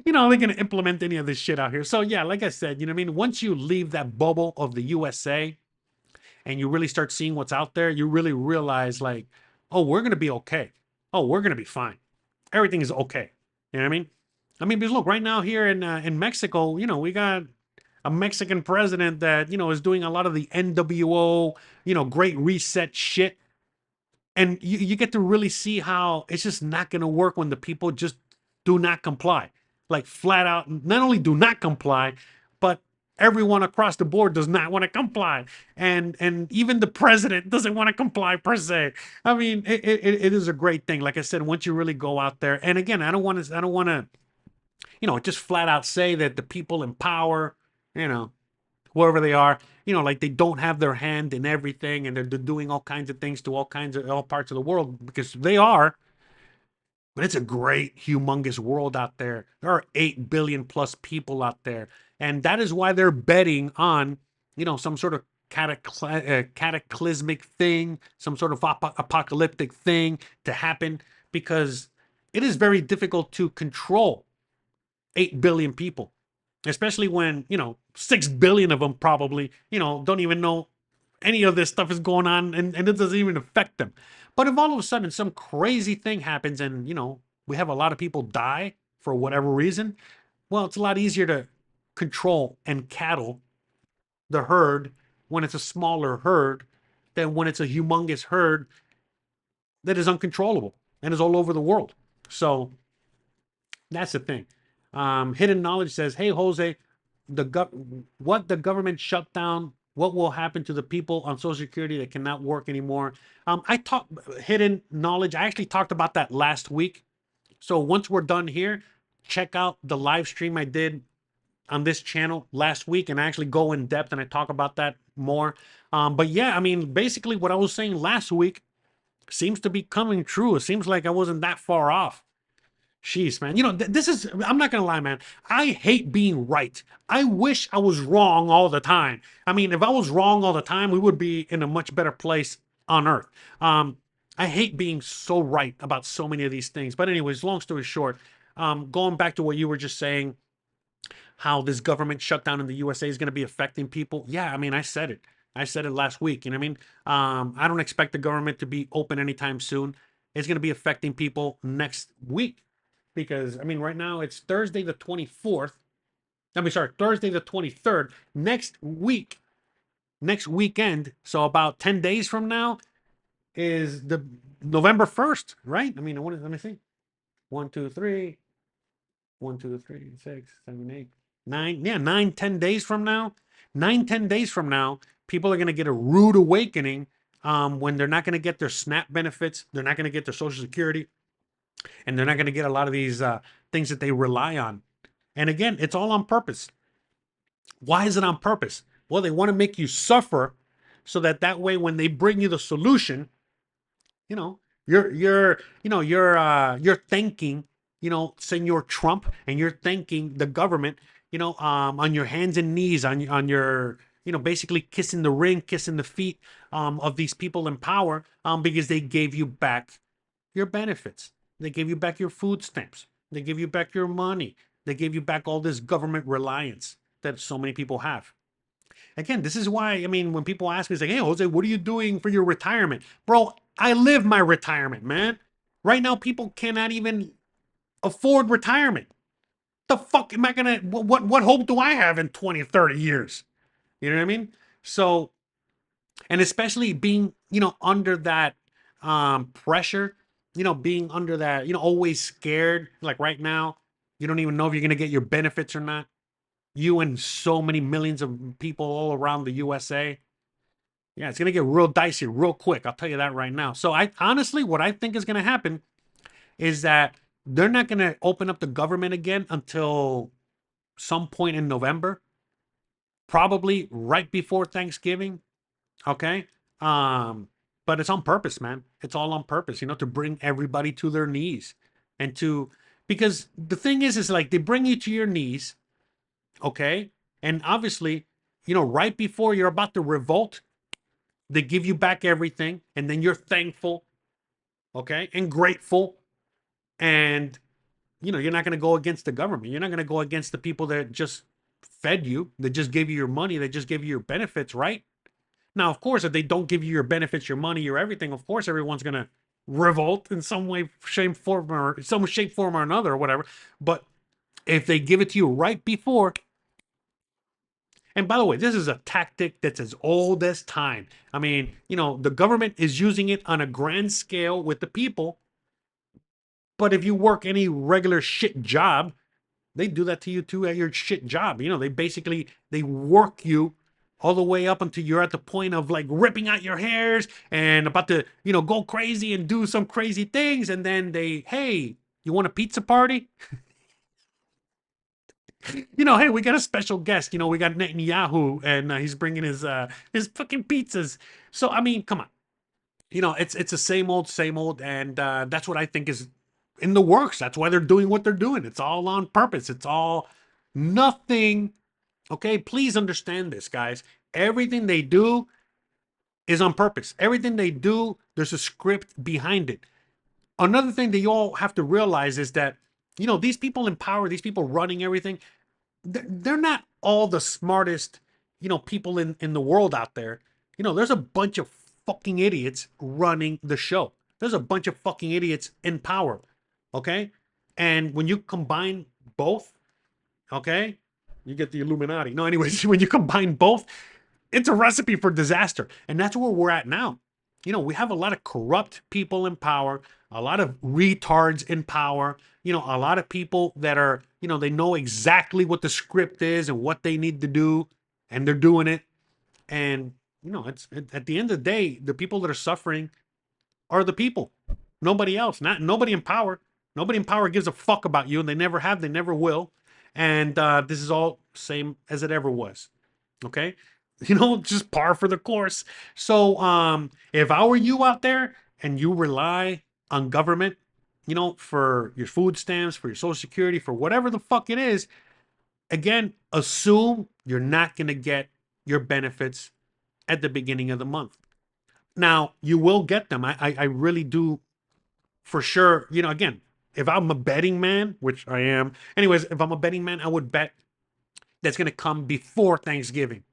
they're going to implement any of this shit out here. So, yeah, like I said, you know what I mean? Once you leave that bubble of the USA and you really start seeing what's out there, you really realize, like, oh, we're going to be okay. Oh, we're going to be fine. Everything is okay. You know what I mean? Because look, right now here in Mexico, you know, we got a Mexican president that, you know, is doing a lot of the NWO, you know, Great Reset shit. And you get to really see how it's just not going to work when the people just do not comply. Like flat out, not only do not comply, but everyone across the board does not want to comply. And even the president doesn't want to comply per se. I mean, it is a great thing. Like I said, once you really go out there, and again, I don't want to, you know, just flat out say that the people in power, you know, whoever they are, you know, like they don't have their hand in everything and they're doing all kinds of things to all parts of the world, because they are. But it's a great, humongous world out there. There are 8 billion plus people out there. And that is why they're betting on, you know, some sort of cataclysmic thing, some sort of apocalyptic thing to happen, because it is very difficult to control 8 billion people, especially when, you know, 6 billion of them probably, you know, don't even know any of this stuff is going on and it doesn't even affect them. But if all of a sudden some crazy thing happens and, you know, we have a lot of people die for whatever reason, well, it's a lot easier to control and cattle the herd when it's a smaller herd than when it's a humongous herd that is uncontrollable and is all over the world. So that's the thing. Hidden Knowledge says, hey, Jose, what the government shutdown What will happen to the people on Social Security that cannot work anymore? I talked hidden knowledge. I actually talked about that last week. So once we're done here, check out the live stream I did on this channel last week, and I actually go in depth and I talk about that more. But yeah, I mean, basically what I was saying last week seems to be coming true. It seems like I wasn't that far off. Jeez, man. You know, this is, I'm not going to lie, man. I hate being right. I wish I was wrong all the time. I mean, if I was wrong all the time, we would be in a much better place on earth. I hate being so right about so many of these things. But anyways, long story short, going back to what you were just saying, how this government shutdown in the USA is going to be affecting people. Yeah, I mean, I said it. I said it last week. You know what I mean? I don't expect the government to be open anytime soon. It's going to be affecting people next week. Because, I mean, right now it's Thursday the 24th. I mean, sorry, Thursday the 23rd. Next weekend, so about 10 days from now, is the November 1st, right? I mean, let me see. 1, 2, 3. 1, 2, 3, 6, 7, 8, 9. Yeah, 9, 10 days from now. 9, 10 days from now, people are going to get a rude awakening when they're not going to get their SNAP benefits. They're not going to get their Social Security. And they're not going to get a lot of these things that they rely on. And again, it's all on purpose. Why is it on purpose? Well, they want to make you suffer so that way when they bring you the solution, you know, you're thanking, Senor Trump, and you're thanking the government, on your hands and knees, on your, basically kissing the ring, kissing the feet of these people in power because they gave you back your benefits. They gave you back your food stamps. They gave you back your money. They gave you back all this government reliance that so many people have. Again, this is why, I mean, when people ask me, it's like, hey, Jose, what are you doing for your retirement? Bro, I live my retirement, man. Right now, people cannot even afford retirement. The fuck am I going to, what hope do I have in 20, 30 years? You know what I mean? So, and especially being, under that pressure, being under that, always scared, like right now, you don't even know if you're going to get your benefits or not. You and so many millions of people all around the USA. Yeah, it's going to get real dicey real quick. I'll tell you that right now. So honestly, what I think is going to happen is that they're not going to open up the government again until some point in November, probably right before Thanksgiving. Okay. But it's on purpose, man. It's all on purpose, to bring everybody to their knees and because the thing is like they bring you to your knees, okay? And obviously, right before you're about to revolt, they give you back everything, and then you're thankful, okay? And grateful. And, you're not going to go against the government. You're not going to go against the people that just fed you, that just gave you your money, that just gave you your benefits, right? Now, of course, if they don't give you your benefits, your money, your everything, of course, everyone's going to revolt in some way, shape, form, or another, or whatever. But if they give it to you right before, and by the way, this is a tactic that's as old as time. I mean, the government is using it on a grand scale with the people. But if you work any regular shit job, they do that to you too at your shit job. They work you all the way up until you're at the point of like ripping out your hairs and about to, go crazy and do some crazy things. And then hey, you want a pizza party? Hey, we got a special guest. We got Netanyahu, and he's bringing his fucking pizzas. So, I mean, come on. It's the same old, and that's what I think is in the works. That's why they're doing what they're doing. It's all on purpose. It's all nothing. Okay, please understand this, guys. Everything they do is on purpose. Everything they do, there's a script behind it. Another thing that you all have to realize is that, these people in power, these people running everything, they're not all the smartest, people in the world out there. There's a bunch of fucking idiots running the show. There's a bunch of fucking idiots in power. Okay? And when you combine both, okay, you get the Illuminati. No, anyways, when you combine both, it's a recipe for disaster. And that's where we're at now. We have a lot of corrupt people in power, a lot of retards in power, a lot of people that are, they know exactly what the script is and what they need to do, and they're doing it. And at the end of the day, the people that are suffering are the people, nobody else. Not nobody in power. Nobody in power gives a fuck about you, and they never have, they never will. And this is all same as it ever was. Okay, just par for the course. So if I were you out there and you rely on government, for your food stamps, for your social security, for whatever the fuck it is, again, assume you're not going to get your benefits at the beginning of the month. Now, you will get them. I really do, for sure. Again, if I'm a betting man, which I am, anyways, if I'm a betting man, I would bet that's going to come before Thanksgiving,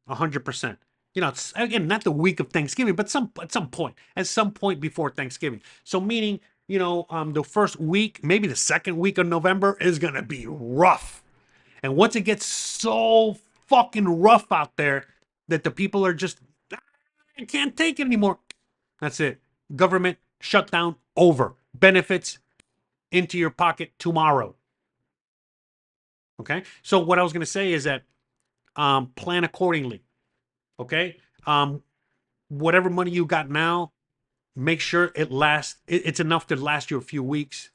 100%. It's, again, not the week of Thanksgiving, but at some point before Thanksgiving. So meaning, the first week, maybe the second week of November is going to be rough. And once it gets so fucking rough out there that the people are just, I can't take it anymore. That's it. Government shutdown over. Benefits into your pocket tomorrow. Okay? So what I was going to say is that plan accordingly. Okay? Whatever money you got now, make sure it lasts. It's enough to last you a few weeks.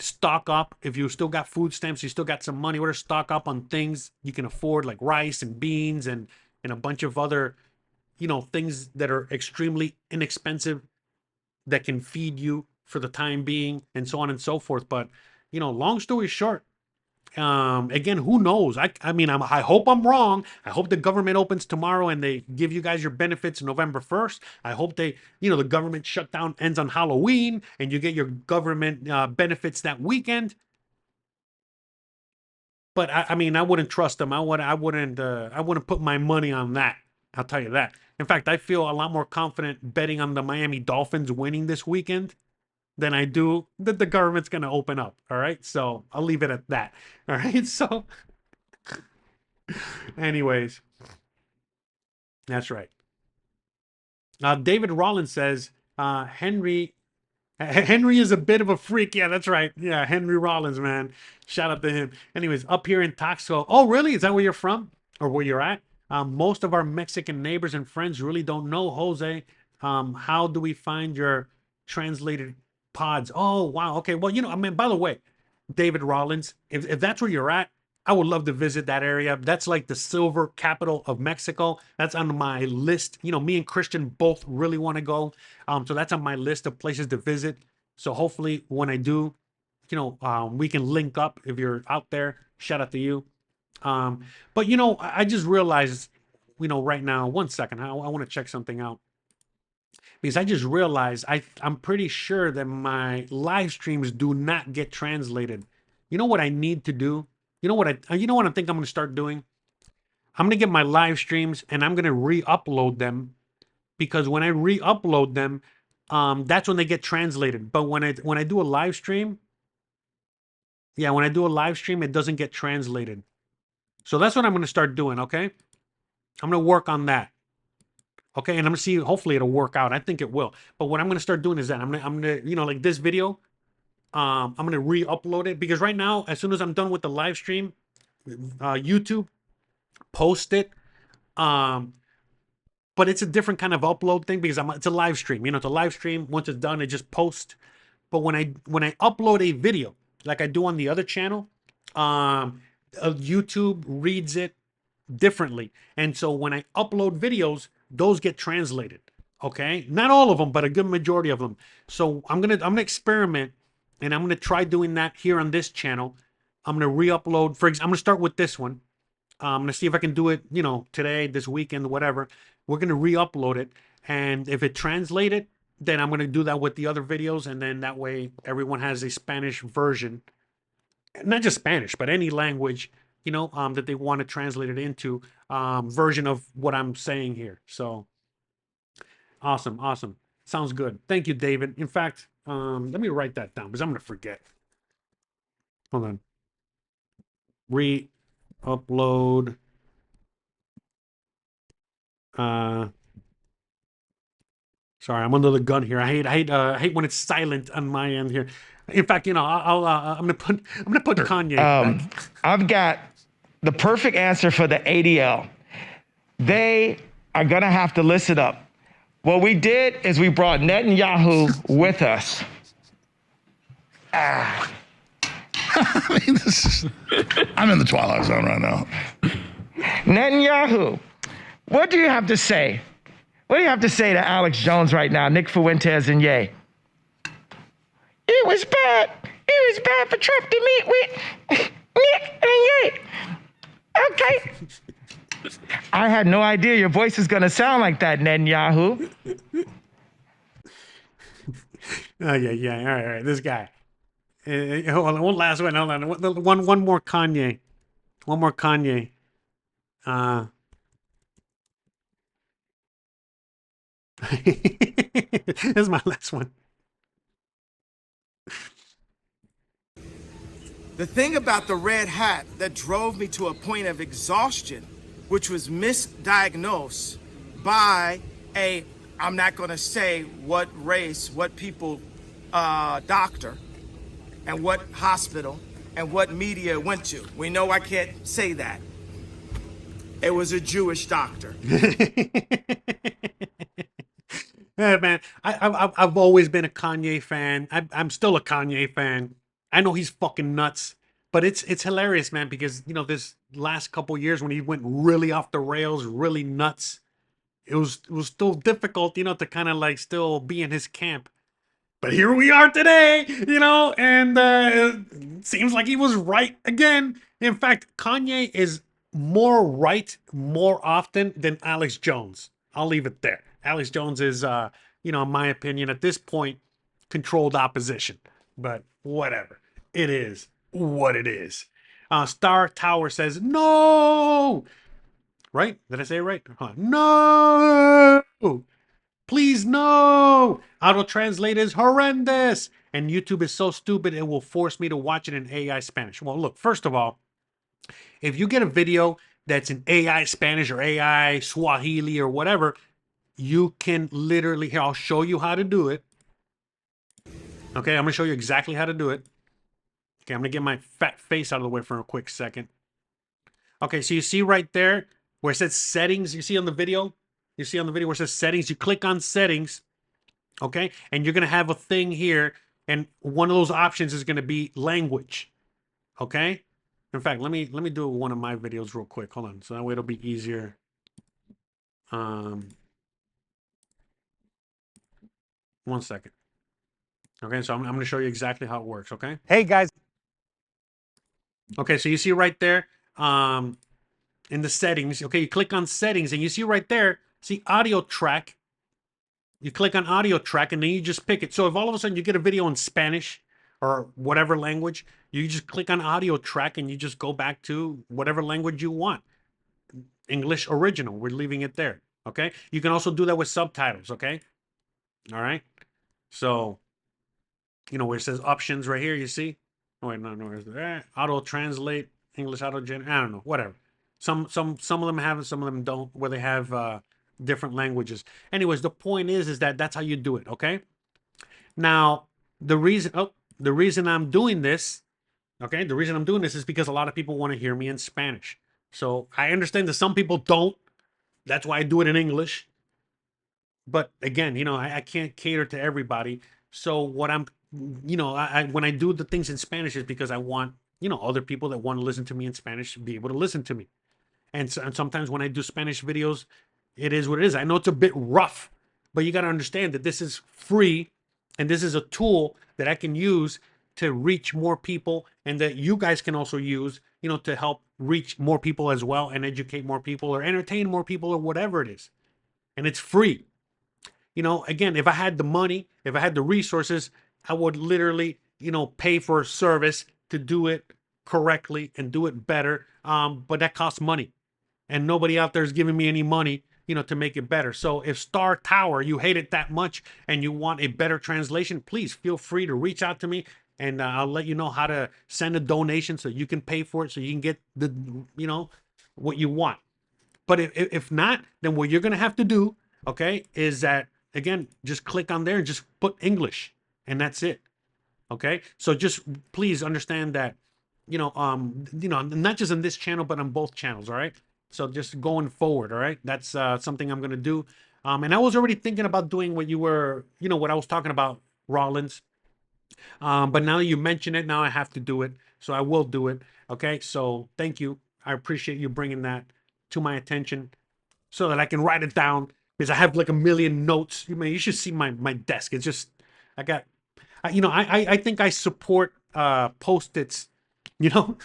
Stock up. If you still got food stamps, you still got some money, whatever, stock up on things you can afford, like rice and beans and a bunch of other, things that are extremely inexpensive that can feed you for the time being, and so on and so forth. But, long story short, again, who knows? I mean, I hope I'm wrong. I hope the government opens tomorrow and they give you guys your benefits November 1st. I hope the government shutdown ends on Halloween and you get your government benefits that weekend. But I mean, I wouldn't trust them. I wouldn't put my money on that. I'll tell you that. In fact, I feel a lot more confident betting on the Miami Dolphins winning this weekend than I do that the government's going to open up. All right. So I'll leave it at that. All right. So anyways, that's right. David Rollins says, Henry is a bit of a freak. Yeah, that's right. Yeah. Henry Rollins, man. Shout out to him. Anyways, up here in Taxco. Oh, really? Is that where you're from or where you're at? Most of our Mexican neighbors and friends really don't know, Jose. How do we find your translated pods? Oh, wow. Okay. Well, I mean, by the way, David Rollins, if that's where you're at, I would love to visit that area. That's like the silver capital of Mexico. That's on my list. Me and Christian both really want to go. So that's on my list of places to visit. So hopefully when I do, we can link up if you're out there. Shout out to you. But I just realized, right now, 1 second, I want to check something out. Because I just realized I'm pretty sure that my live streams do not get translated. You know what I need to do? You know what I think I'm going to start doing? I'm going to get my live streams and I'm going to re-upload them, because when I re-upload them, that's when they get translated. But when I do a live stream, it doesn't get translated. So that's what I'm going to start doing, okay? I'm going to work on that. Okay, and I'm going to see, hopefully it'll work out. I think it will. But what I'm going to start doing is that I'm going to like this video, I'm going to re-upload it, because right now, as soon as I'm done with the live stream, YouTube post it. But it's a different kind of upload thing, because it's a live stream. It's a live stream. Once it's done, it just posts. But when I upload a video, like I do on the other channel, YouTube reads it differently. And so when I upload videos, those get translated. Okay, not all of them, but a good majority of them. So I'm gonna experiment, and I'm gonna try doing that here on this channel. I'm gonna re-upload. I'm gonna start with this one. I'm gonna see if I can do it, today, this weekend, whatever. We're gonna re-upload it, and if it translated, then I'm gonna do that with the other videos, and then that way everyone has a Spanish version, not just Spanish, but any language, that they want to translate it into, version of what I'm saying here. So awesome. Sounds good. Thank you, David. In fact, let me write that down, because I'm going to forget. Hold on. Re-upload. Sorry, I'm under the gun here. I hate when it's silent on my end here. In fact, I'm gonna put Kanye. I've got the perfect answer for the ADL. they are going to have to listen up. What we did is we brought Netanyahu with us. I mean, I'm in the twilight zone right now. Netanyahu, what do you have to say? What do you have to say to Alex Jones right now, Nick Fuentes and Ye? It was bad. It was bad for Trump to meet with Nick and Ye. Okay. I had no idea your voice was going to sound like that, Netanyahu. Oh, yeah. All right. This guy. Hold on. One last one. Hold on. One more Kanye. One more Kanye. This is my last one. The thing about the red hat that drove me to a point of exhaustion, which was misdiagnosed by I'm not going to say what race, what people, doctor, and what hospital, and what media it went to. We know I can't say that. It was a Jewish doctor. Yeah, man, I've always been a Kanye fan. I'm still a Kanye fan. I know he's fucking nuts, but it's hilarious, man, because you know this last couple years when he went really off the rails, really nuts, it was still difficult, you know, to kind of like still be in his camp. But here we are today, you know, and it seems like he was right again. In fact, Kanye is more right more often than Alex Jones. I'll leave it there. Alex Jones is, you know, in my opinion, at this point, controlled opposition. But whatever. It is what it is. Star Tower says, no! Right? Did I say it right? No! Please, no! Auto translate is horrendous. And YouTube is so stupid, it will force me to watch it in AI Spanish. Well, look, first of all, if you get a video that's in AI Spanish or AI Swahili or whatever, you can literally, here, I'll show you how to do it. Okay, I'm going to show you exactly how to do it. Okay, I'm going to get my fat face out of the way for a quick second. Okay, so you see right there where it says settings, you see on the video? You see on the video where it says settings, you click on settings, okay? And you're going to have a thing here, and one of those options is going to be language, okay? In fact, let me do one of my videos real quick. Hold on, so that way it'll be easier. One second. Okay, so I'm going to show you exactly how it works, okay? Hey, guys. Okay, so you see right there in the settings, okay, you click on settings, and you see right there, see audio track. You click on audio track, and then you just pick it. So if all of a sudden you get a video in Spanish or whatever language, you just click on audio track, and you just go back to whatever language you want. English original, we're leaving it there, okay? You can also do that with subtitles, okay? All right? So, you know, where it says options right here, you see? Oh, wait, no, where's that? Auto translate, English auto generate, I don't know, whatever. Some of them have it, some of them don't, where they have different languages. Anyways, the point is that that's how you do it, okay? Now, the reason I'm doing this, okay, the reason I'm doing this is because a lot of people want to hear me in Spanish. So I understand that some people don't. That's why I do it in English. But again, you know, I can't cater to everybody. So what I'm, you know, when I do the things in Spanish is because I want, you know, other people that want to listen to me in Spanish to be able to listen to me. And sometimes when I do Spanish videos, it is what it is. I know it's a bit rough, but you got to understand that this is free and this is a tool that I can use to reach more people and that you guys can also use, you know, to help reach more people as well and educate more people or entertain more people or whatever it is. And it's free. You know, again, if I had the money, if I had the resources, I would literally, you know, pay for a service to do it correctly and do it better. But that costs money. And nobody out there is giving me any money, you know, to make it better. So if Star Tower, you hate it that much and you want a better translation, please feel free to reach out to me and I'll let you know how to send a donation so you can pay for it so you can get the, you know, what you want. But if not, then what you're going to have to do, okay, is that, again, just click on there and just put English and that's it. Okay. So just please understand that, you know, not just on this channel, but on both channels. All right. So just going forward, all right? That's something I'm gonna do. And I was already thinking about doing what you were, what I was talking about, Rollins. But now that you mention it, now I have to do it. So I will do it. Okay. So thank you. I appreciate you bringing that to my attention so that I can write it down because I have like a million notes. You should see my desk. It's just, I got, I think I support Post-its, you know.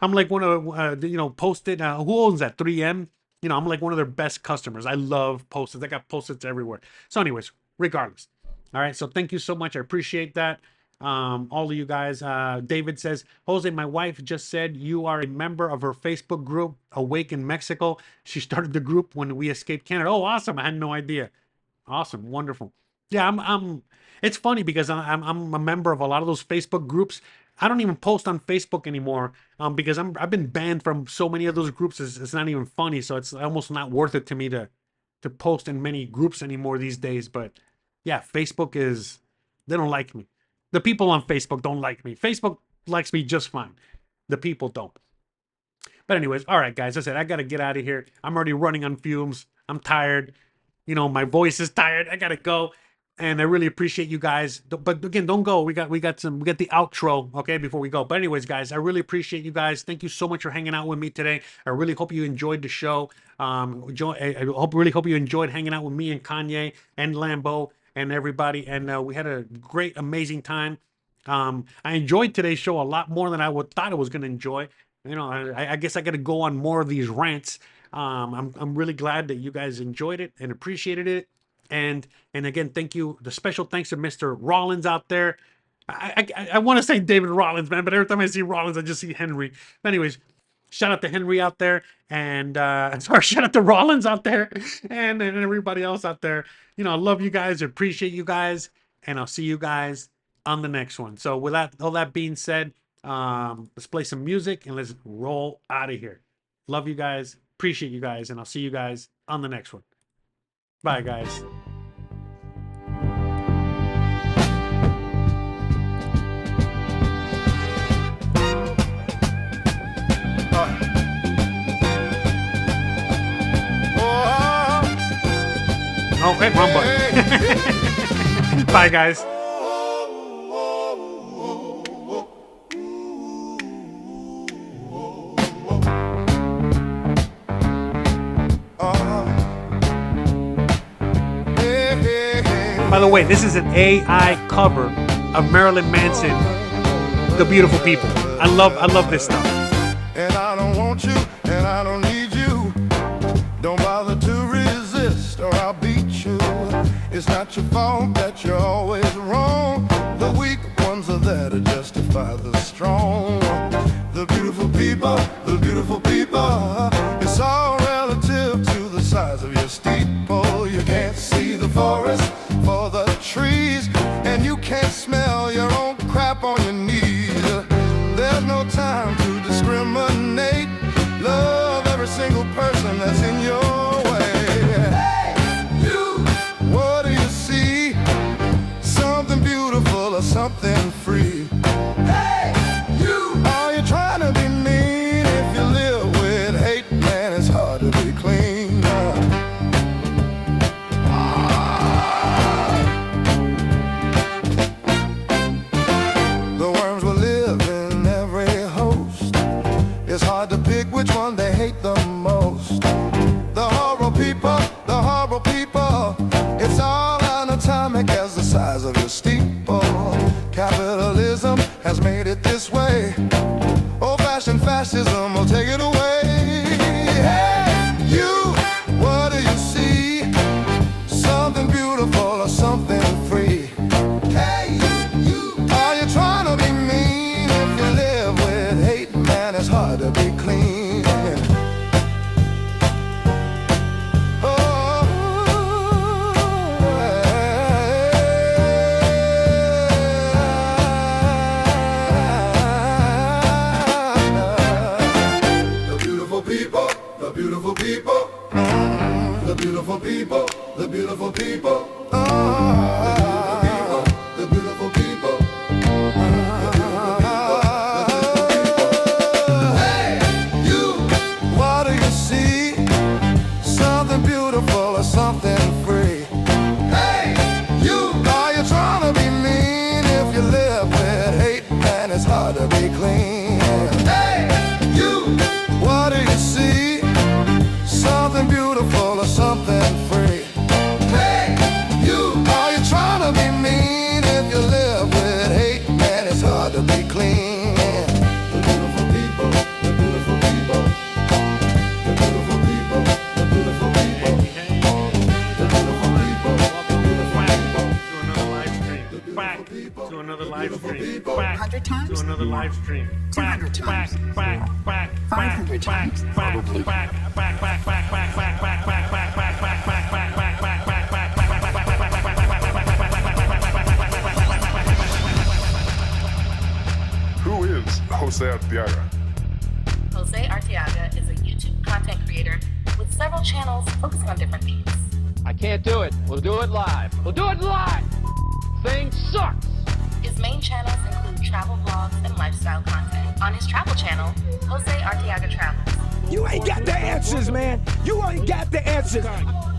I'm like one of, Post-it, who owns that? 3M? I'm like one of their best customers. I love Post-its. I got Post-its everywhere. So anyways, regardless. All right. So thank you so much. I appreciate that. All of you guys. David says, Jose, my wife just said you are a member of her Facebook group, Awake in Mexico. She started the group when we escaped Canada. Oh, awesome. I had no idea. Awesome. Wonderful. Yeah, it's funny because I'm a member of a lot of those Facebook groups. I don't even post on Facebook anymore because I've been banned from so many of those groups. It's not even funny. So it's almost not worth it to me to post in many groups anymore these days. But yeah, Facebook they don't like me. The people on Facebook don't like me. Facebook likes me just fine. The people don't. But anyways, all right, guys. I said I got to get out of here. I'm already running on fumes. I'm tired. My voice is tired. I got to go. And I really appreciate you guys. But again, don't go. We got the outro, okay, before we go. But anyways, guys, I really appreciate you guys. Thank you so much for hanging out with me today. I really hope you enjoyed the show. I really hope you enjoyed hanging out with me and Kanye and Lambo and everybody. And we had a great, amazing time. I enjoyed today's show a lot more than I thought I was going to enjoy. I guess I got to go on more of these rants. I'm really glad that you guys enjoyed it and appreciated it. And again, thank you. The special thanks to Mr. Rollins out there. I want to say David Rollins, man, but every time I see Rollins, I just see Henry. But anyways, shout out to Henry out there, and shout out to Rollins out there, and everybody else out there. I love you guys, appreciate you guys, and I'll see you guys on the next one. So with all that being said, let's play some music and let's roll out of here. Love you guys, appreciate you guys, and I'll see you guys on the next one. Bye, guys. Oh, hey, wrong button. Bye, guys. By the way, this is an AI cover of Marilyn Manson, The Beautiful People. I love this stuff. And I don't want you, and I don't need you. Don't bother to resist, or I'll beat you. It's not your fault that you're always wrong. The weak ones are there to justify the strong. The beautiful people, it's all relative to the size of your steeple. You can't see the forest for the trees, and you can't smell your own crap on your knees. There's no time to discriminate. Love every single person that's in your way. Hey, you! What do you see? Something beautiful or something free? Hey, you! Are you trying to be mean? If you live with hate, man, it's hard to be clean. The worms will live in every host. It's hard to pick which one they hate the most. The horrible people, it's all anatomic as the size of your steeple. Capitalism has made it this way. Old-fashioned fascism will take it away. Hey, you, what do you see? Something beautiful or something free? Hey, you, are you trying to be mean? If you live with hate, man, it's hard to be clean. The beautiful people, the beautiful people, the beautiful people, the beautiful people, hey, you, what do you see? live stream. 100 times? Do another live stream. 200 times? 500 times? Probably. Who is Jose Arteaga? Jose Arteaga is a YouTube content creator with several channels focusing on different themes. I can't do it. We'll do it live. We'll do it live. Thing sucks. His main channels include travel vlogs and lifestyle content. On his travel channel, Jose Arteaga Travels. You ain't got the answers, man. You ain't got the answers.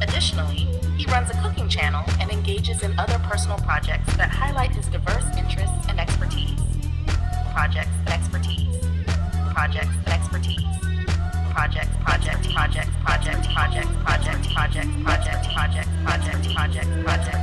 Additionally, he runs a cooking channel and engages in other personal projects that highlight his diverse interests and expertise. Projects and expertise. Projects and expertise. Projects, project, projects, project, projects, project, projects, project, project, project, project, project.